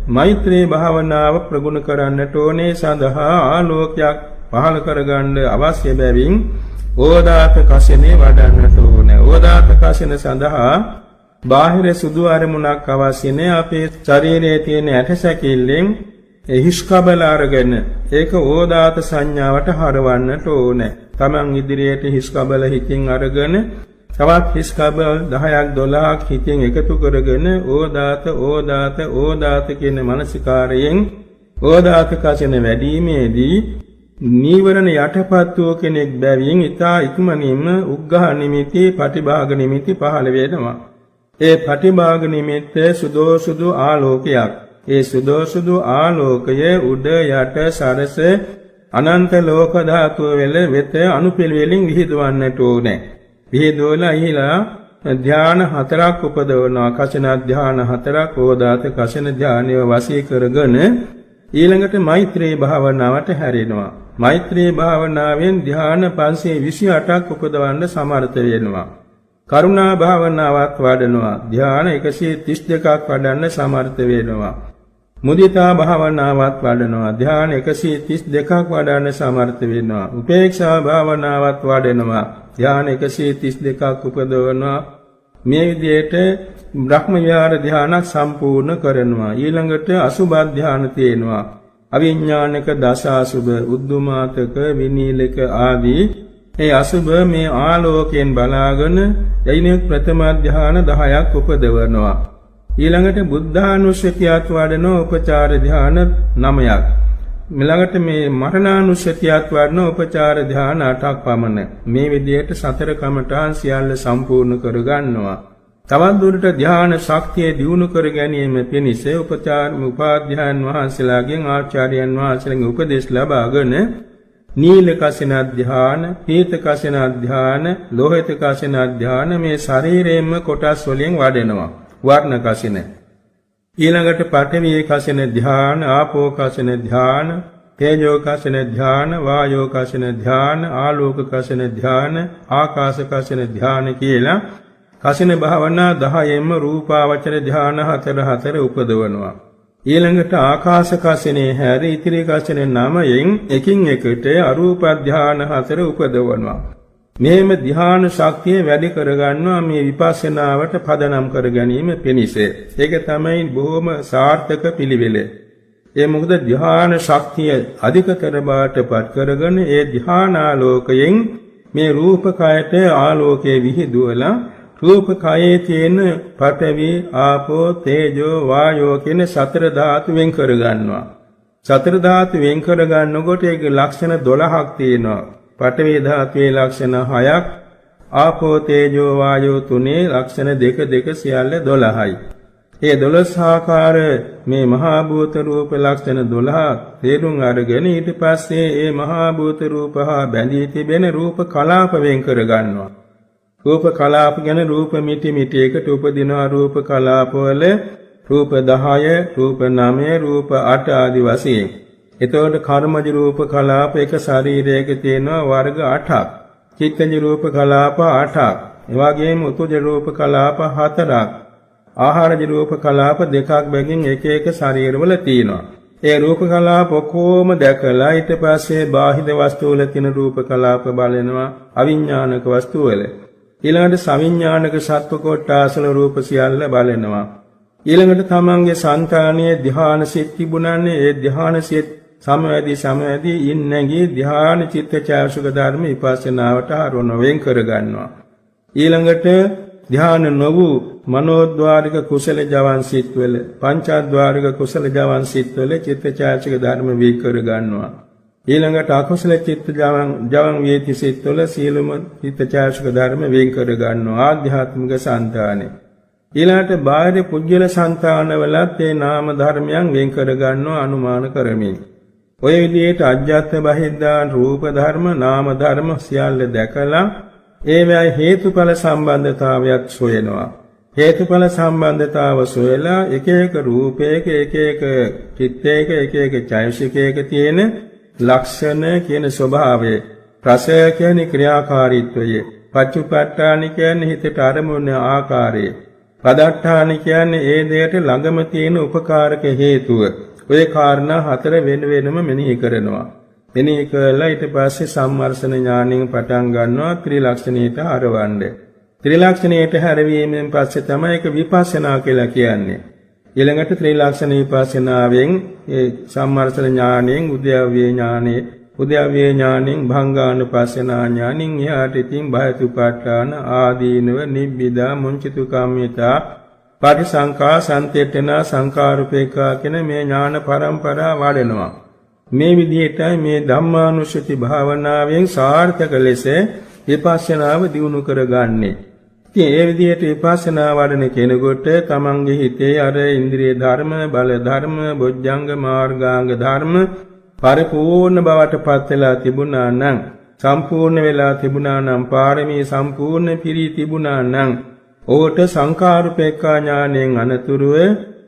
මෛත්‍රී භාවනාව ප්‍රගුණ කරන්නට ඕනේ. සඳහා ආලෝකයක් පහළ කරගන්න අවශ්‍ය බැවින් ඕදාත කසිනේ වඩන්නට ඕනේ. ඕදාත කසින සඳහා බාහිර සුදු අරමුණක් අවශ්‍ය නැහැ. අපේ ශරීරයේ තියෙන ඇටසැකිල්ලෙන් හිස්කබල අරගෙන ඒක ඕදාත සංඥාවට හරවන්නට ඕනේ. Taman ඉදිරියට හිස්කබල හිතින් අරගෙන තවත් හිස්කබල 10ක් 12ක් හිතින් එකතු කරගෙන ඕදාත කියන මානසිකාරයෙන් ඕදාත කසින වැඩිීමේදී නීවරණ යටපත් වූ කෙනෙක් බැවින් ඊතා ඉක්මනින්ම උග්ඝහ නිමිති, පටිභාග නිමිති පහළ වෙනවා. ඒ පටිභාග නිමිත්ත සුදෝසුදු ආලෝකයක්. ඒ සුදෝසුදු ආලෝකයේ උඩ යට සරස අනන්ත ලෝක ධාතු වල වෙත අනුපිළිවෙලින් විහිදවන්නට ඕනේ. විහිදුවලා ඊළා ධ්‍යාන 4ක් උපදවනවා. කසින ධ්‍යාන 4ක් ඕදාත කසින ධ්‍යානය වශී කරගෙන ඊළඟට මෛත්‍රී භාවනාවට හැරෙනවා. මෛත්‍රී භාවනාවෙන් ධ්‍යාන 528ක් උපදවන්න සමර්ථ වෙනවා. කරුණා භාවනාවත් වඩනවා. ධ්‍යාන 132ක් වඩන්න සමර්ථ වෙනවා. මුදිතා භාවනාවත් වඩනවා. ධ්‍යාන 132ක් වඩන්න සමර්ථ වෙනවා. උපේක්ෂා භාවනාවත් වඩනවා. ධ්‍යාන 132ක් උපදවනවා. මේ විදිහට බ්‍රහ්ම විහාර ධ්‍යානක් සම්පූර්ණ කරනවා. ඊළඟට අසුභ ධ්‍යාන තියෙනවා. අවිඥානික දස අසුභ, උද්දුමාතක, විනීලක ආදී ඒ අසුභ මේ ආලෝකයෙන් බලාගෙන යයිනෙක් ප්‍රථම ධ්‍යාන 10ක් උපදවනවා. ඊළඟට බුද්ධානුස්සතියත් වඩන උපචාර ධ්‍යාන 9ක්. ඊළඟට මේ මරණානුස්සතියත් වඩන උපචාර ධ්‍යාන 8ක් පමණ. මේ විදිහට සතර කමඨාන් සියල්ල සම්පූර්ණ කරගන්නවා. තවත් දුරට ධ්‍යාන ශක්තිය දියුණු කර ගැනීම පිණිස උපාධ්‍යායන් වහන්සේලාගෙන් ආචාර්යයන් වහන්සේලාගෙන් උපදෙස් ලබාගෙන නීල කසින ධ්‍යාන, පීත කසින ධ්‍යාන, ලෝහිත කසින ධ්‍යාන මේ ශරීරයෙන්ම කොටස් වලින් වඩනවා. වර්ණ කසින. ඊළඟට පඨවි කසින ධ්‍යාන, ආපෝ කසින ධ්‍යාන, තේජෝ කසින ධ්‍යාන, වායෝ කසින ධ්‍යාන, ආලෝක කසින ධ්‍යාන, ආකාශ කසින ධ්‍යාන කියලා කසින භාවනා 10ෙන්ම රූපාවචර ධ්‍යාන 4 උපදවනවා. ඊළඟට ආකාශ කසිනේ හැර ඉතිරි කසින 9න් එකින් එකට අරූප ධ්‍යාන 4 උපදවනවා. මේම ධ්‍යාන ශක්තිය වැඩි කරගන්නවා මේ විපස්සනාවට පදනම් කර ගැනීම පිණිස. ඒක තමයි බොහොම සාර්ථක පිළිවෙල. ඒ මොකද ධ්‍යාන ශක්තිය අධිකතර බාටපත් කරගෙන ඒ ධ්‍යානාලෝකයෙන් මේ රූපකයට ආලෝකයේ විහිදුවලා රූපකයේ තියෙන පඨවි, ආපෝ, තේජෝ, වායෝ කියන සතර ධාතු වෙන් කරගන්නවා. සතර ධාතු වෙන් කරගන්නකොට ඒක ලක්ෂණ 12ක් තියෙනවා. පඨවි ධාතුවේ ලක්ෂණ 6ක්, ආපෝ, තේජෝ, වායෝ 3 ලක්ෂණ 2 සියල්ල 12යි. ඒ 12 ආකාර මේ මහා භූත රූප ලක්ෂණ 12 තේරුම් අරගෙන ඊට පස්සේ මේ මහා භූත රූප හා බැඳී තිබෙන රූප කලාප වෙන් කරගන්නවා. රූප කලාප ගැන රූප මිටි එකට උපදිනවා. රූප කලාපවල රූප 10, රූප 9, රූප 8 ආදී වශයෙන්. එතකොට කර්මජ රූප කලාප එක ශරීරයක තියෙනවා වර්ග 8ක්. චිත්තජ රූප කලාප 8ක්. එවාගෙම උතුජ රූප කලාප 4ක්. ආහාරජ රූප කලාප 2ක් බැගින් එක ශරීරවල තියෙනවා. ඒ රූප කලාප ඔක්කොම දැකලා ඊට පස්සේ බාහිර වස්තු වල තියෙන රූප කලාප බලනවා. අවිඥානික වස්තු වල ඊළඟට සවිඥානික සත්ව කොටාසල රූප සියල්ල බලනවා. ඊළඟට තමන්ගේ సంతානයේ ධ්‍යාන සිත් තිබුණානේ ඒ ධ්‍යාන සිත් සමවැදී ඉන්නේගේ ධ්‍යාන චිත්තචෛතසික ධර්ම විපස්සනාවට ආරෝණ වෙන් කර ගන්නවා. ඊළඟට ධ්‍යාන නොවු මනෝද්වාරික කුසල ජවන් සිත්වල පංචාද්වාරික කුසල ජවන් සිත්වල චිත්තචෛතසික ධර්ම වේ කර ගන්නවා. ඊළඟට අකුසල චිත්ත ජවන් වේති සිත්වල සීලම චිත්තචෛතසික ධර්ම වේ කර ගන්නවා ආධ්‍යාත්මික సంతානේ. ඊළඟට බාහිර පුජ්‍යල సంతානවලත් ඒ නාම ධර්මයන් වෙන් කර ගන්නවා අනුමාන කරමින්. ඔය විදිහට අජ්ජත් බහිද්දා රූප ධර්ම නාම ධර්ම සියල්ල දැකලා ඒවයි හේතුඵල සම්බන්ධතාවයක් සොයනවා. හේතුඵල සම්බන්ධතාව සොයලා එක එක රූපයක එක එක චිත්තයක එක එක චෛතසිකයක තියෙන ලක්ෂණ කියන ස්වභාවය, රසය කියන්නේ ක්‍රියාකාරීත්වය, පච්චුපට්ඨාන කියන්නේ හිතට අරමුණ ආකාරය, පදට්ඨාන කියන්නේ ඒ දෙයට ළඟම තියෙන උපකාරක හේතුව. ඔය කාරණා හතර වෙන වෙනම මෙනෙහි කරනවා. මෙනෙහි කළා ඊට පස්සේ සම්මර්ෂණ ඥාණයෙන් පටන් ගන්නවා ත්‍රිලක්ෂණයට හරවන්නේ. ත්‍රිලක්ෂණයට හැරවීමෙන් පස්සේ තමයි ඒක විපස්සනා කියලා කියන්නේ. ඊළඟට ත්‍රිලක්ෂණ විපස්සනාවෙන් ඒ සම්මර්ෂණ ඥාණයෙන් උද්‍යව්‍ය ඥාණයෙන් භංගානුපස්සනා ඥාණයෙන් එහාට ඉතින් බයතුපාඨාන ආදීනව නිබ්බිදා මුංචිතු කම්මිතා පටිසංකා සම්තේට්ඨනා සංකාරුපේකා කියන මේ ඥාන පරම්පරාව වඩනවා. මේ විදිහටයි මේ ධම්මානුස්සති භාවනාවෙන් සාර්ථක ලෙස විපස්සනාව දියුණු කරගන්නේ. ඉතින් ඒ විදිහට විපස්සනා වඩන කෙනෙකුට තමන්ගේ හිතේ අර ඉන්ද්‍රිය ධර්ම, බල ධර්ම, බොජ්ජංග මාර්ගාංග ධර්ම පරිපූර්ණ බවට පත් වෙලා තිබුණා නම්, සම්පූර්ණ වෙලා තිබුණා නම්, පාරමී සම්පූර්ණ පිරී තිබුණා නම්, ඕට සංකාරුපේක්ඛා ඥාණයෙන් අනතුරුව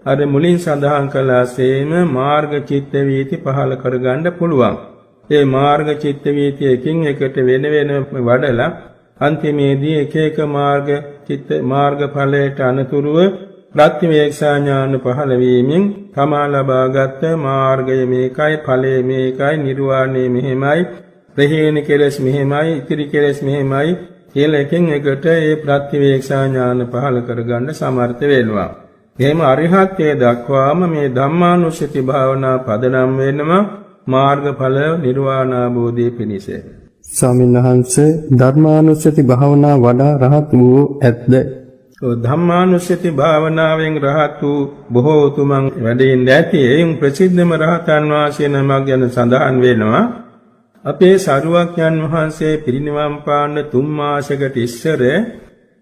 අර මුලින් සඳහන් කළාසේම මාර්ග චිත්ත වීති පහල කරගන්න පුළුවන්. ඒ මාර්ග චිත්ත වීති එකින් එකට වෙන වඩලා අන්තිමේදී එක එක මාර්ග ඵලයට අනතුරුව ප්‍රත්‍යවේක්ෂා ඥාන පහළ වීමෙන් තමා ලබාගත් මාර්ගය මේකයි, ඵලය මේකයි, නිර්වාණය මෙහෙමයි, ප්‍රහේණ කෙලස් මෙහෙමයි, ඉතිරි කෙලස් මෙහෙමයි කියලා එකින් එකට ඒ ප්‍රත්‍යවේක්ෂා ඥාන පහළ කරගන්න සමර්ථ වෙනවා. එහෙම අරිහත්ත්වයට දක්වාම මේ ධම්මානුස්සති භාවනා පදනම් වෙනවා මාර්ගඵල නිර්වාණ අවබෝධයේ පිණිස. ස්වාමීන් වහන්සේ ධර්මානුස්සති භාවනා වඩා රහත් වූ ඇත්ද? ධම්මානුස්සති භාවනාවෙන් රහත් වූ බොහෝ උතුමන් වැඩින් ඇති. එයින් ප්‍රසිද්ධම රහතන් වහන්සේ නමක් ගැන සඳහන් වෙනවා. අපේ සරුවක්යන් වහන්සේ පිරිනිවන් පාන්න 3 මාසයකට ඉස්සර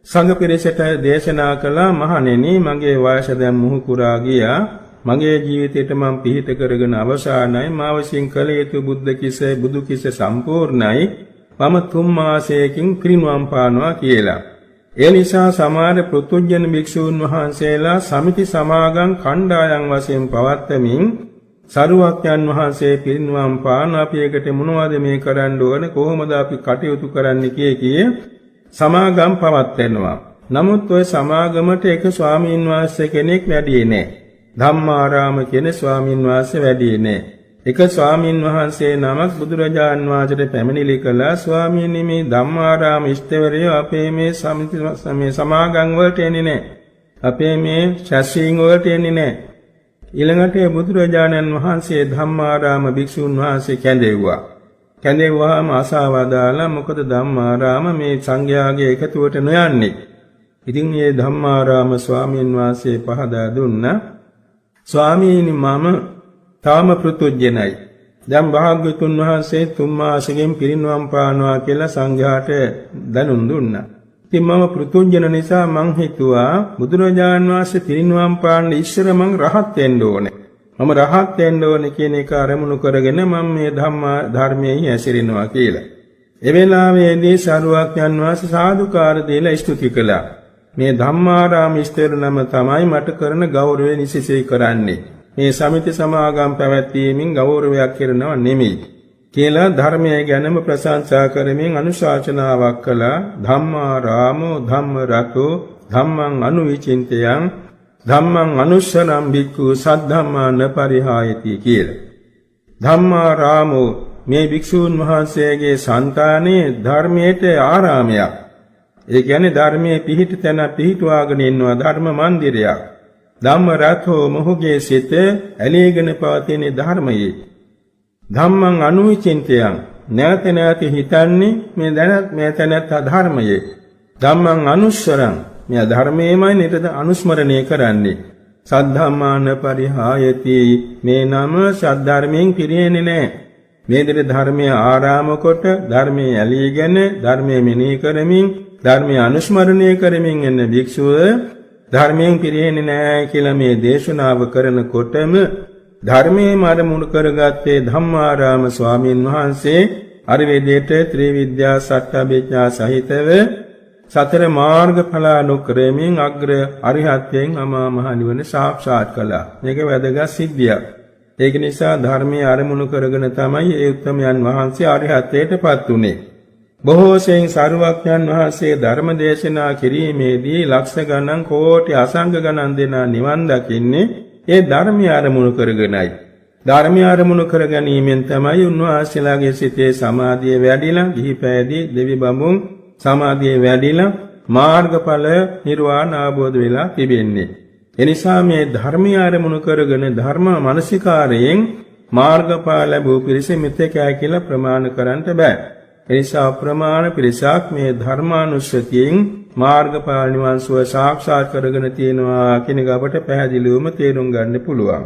සංඝ පිරිසට දේශනා කළා, මහණෙනි මගේ වයස දැන් මුහු පුරා ගියා. මගේ ජීවිතයට මම පිහිට කරගෙන අවසానයි. මා විසින් කළ යුතු බුදු කිස සම්පූර්ණයි. මම 3 මාසයකින් පිරිනිවන් පානවා කියලා. ඒ නිසා සමහර පෘථුජන භික්ෂූන් වහන්සේලා සමිති සමාගම් කණ්ඩායම් වශයෙන් පවත්වමින් සරුවක්යන් වහන්සේ පිරිනිවන් පාන අපි එකට මොනවද මේ කරන්න ඕන, කොහොමද අපි කටයුතු කරන්න කියේ සමාගම් පවත්වනවා. නමුත් ওই සමාගමට එක ස්වාමීන් වහන්සේ කෙනෙක් වැඩියේ නැහැ. ධම්මාරාම කියන ස්වාමීන් වහන්සේ වැඩියේ නැහැ. එක ස්වාමීන් වහන්සේ නමක් බුදුරජාන් වහන්සේට පැමිණිලි කළා, ස්වාමීනි මේ ධම්මාරාම ඉෂ්ඨවරයෝ අපේ මේ සමාගම් වලට එන්නේ නැහැ. අපේ මේ ශාස්ත්‍රීය වලට එන්නේ නැහැ. ඊළඟට බුදුරජාණන් වහන්සේ ධම්මාරාම භික්ෂුන් වහන්සේ කැඳෙව්වා. කැඳෙව්වාම අසවදාලා, මොකද ධම්මාරාම මේ සංඝයාගේ එකතුවට නොයන්නේ. ඉතින් මේ ධම්මාරාම ස්වාමීන් වහන්සේ පහදා දුන්නා, ස්වාමීනි මම තාම පෘථුජනයි. දැන් භාග්‍යවතුන් වහන්සේ 3 මාසෙකින් පිරිනිවන් පානවා කියලා සංඝයාට දැනුම් දුන්නා. ඉතින් මම පෘථුජන නිසා මං හිතුවා බුදුරජාණන් වහන්සේ පිරිනිවන් පාන්න ඉස්සර මං රහත් වෙන්න ඕනේ. මම රහත් වෙන්න ඕනේ කියන එක අරමුණු කරගෙන මම මේ ධර්මයේ හැසිරෙනවා කියලා. ඒ වෙලාවේදී සරුවක්යන් වහන්සේ සාදුකාර දීලා ස්තුති කළා. මේ ධම්මාරාම ඉස්තර නම තමයි මට කරන ගෞරවය නිසිසේ කරන්නේ. මේ සමිති සමාගම් පැවැත්වීමෙන් ගෞරවයක් කරනව නෙමෙයි කියලා ධර්මයේ ගැනම ප්‍රශංසා කරමින් අනුශාසනාවක් කළා. ධම්මාරාමෝ ධම්ම රතෝ ධම්මං අනුවිචින්තයං ධම්මං අනුස්සනම් භික්ඛු සද්ධම්මාන පරිහායති කියලා. ධම්මාරාමෝ මේ භික්ෂූන් වහන්සේගේ సంతානයේ ධර්මයේ ආරාමයක්. ඒ කියන්නේ ධර්මයේ පිහිට තැන පිහිටුවාගෙන ඉන්නවා ධර්ම මන්දිරයක්. ධම්ම රථෝ මොහුගේ සිත ඇලීගෙන පවතින ධර්මයේ. ධම්මං අනුවිචින්තයං නැවත නැවත හිතන්නේ මේ තැනත් ධර්මයේ. ධම්මං අනුස්සරං මේ ධර්මයේමයි නිරත අනුස්මරණය කරන්නේ. සද්ධම්මාන පරිහායති මේ නම සද්ධර්මයෙන් පිරියෙන්නේ නැහැ. මේ දෙක ධර්මයේ ආරාම කොට ධර්මයේ ඇලීගෙන ධර්මයේ මෙනෙහි කරමින් ධර්මයේ අනුස්මරණය කරමින් එන භික්ෂුව ධර්මයෙන් පිරියෙන්නේ නැහැ කියලා මේ දේශනාව කරනකොටම ධර්මයේ අරමුණු කරගත්තේ ධම්මාරාම ස්වාමීන් වහන්සේ අරිවේදයට ත්‍රිවිද්‍යා සත්‍යබේඥා සහිතව සතර මාර්ගඵල අනුක්‍රමයෙන් අග්‍ර අරිහත්යෙන් අමා මහ නිවන සාක්ෂාත් කළා. මේක වැදගත් සිද්ධියක්. ඒක නිසා ධර්මයේ අරමුණු කරගෙන තමයි ඒ උත්තමයන් වහන්සේ අරිහත්ත්වයටපත් උනේ. බොහෝ සෙයින් සරුවක්ඥන් වහන්සේ ධර්ම දේශනා කිරීමේදී ලක්ෂ ගණන් කෝටි අසංඛ ගණන් දෙනා නිවන් දකින්නේ ඒ ධර්මයේ අරමුණු කරගෙනයි. ධර්මයේ අරමුණු කර ගැනීමෙන් තමයි උන්වහන්සේලාගේ සිතේ සමාධිය වැඩිලා, ගිහි පැවිදි දෙවි බඹුන් සමාධිය වැඩිලා මාර්ගඵල නිර්වාණ ආબોධ වෙලා තිබෙන්නේ. එනිසා මේ ධර්මයේ අරමුණු කරගෙන ධර්ම මානසිකාරයෙන් මාර්ගඵල ලැබූ පිරිස මෙතෙකයි කියලා ප්‍රමාණ කරන්න බෑ. එනිසා ප්‍රමාණ පිරිසක් මේ ධර්මානුස්සතියෙන් මාර්ගඵල නිවන් සුව සාක්ෂාත් කරගෙන තියෙනවා කියන එක අපට පැහැදිලිවම තේරුම් ගන්න පුළුවන්.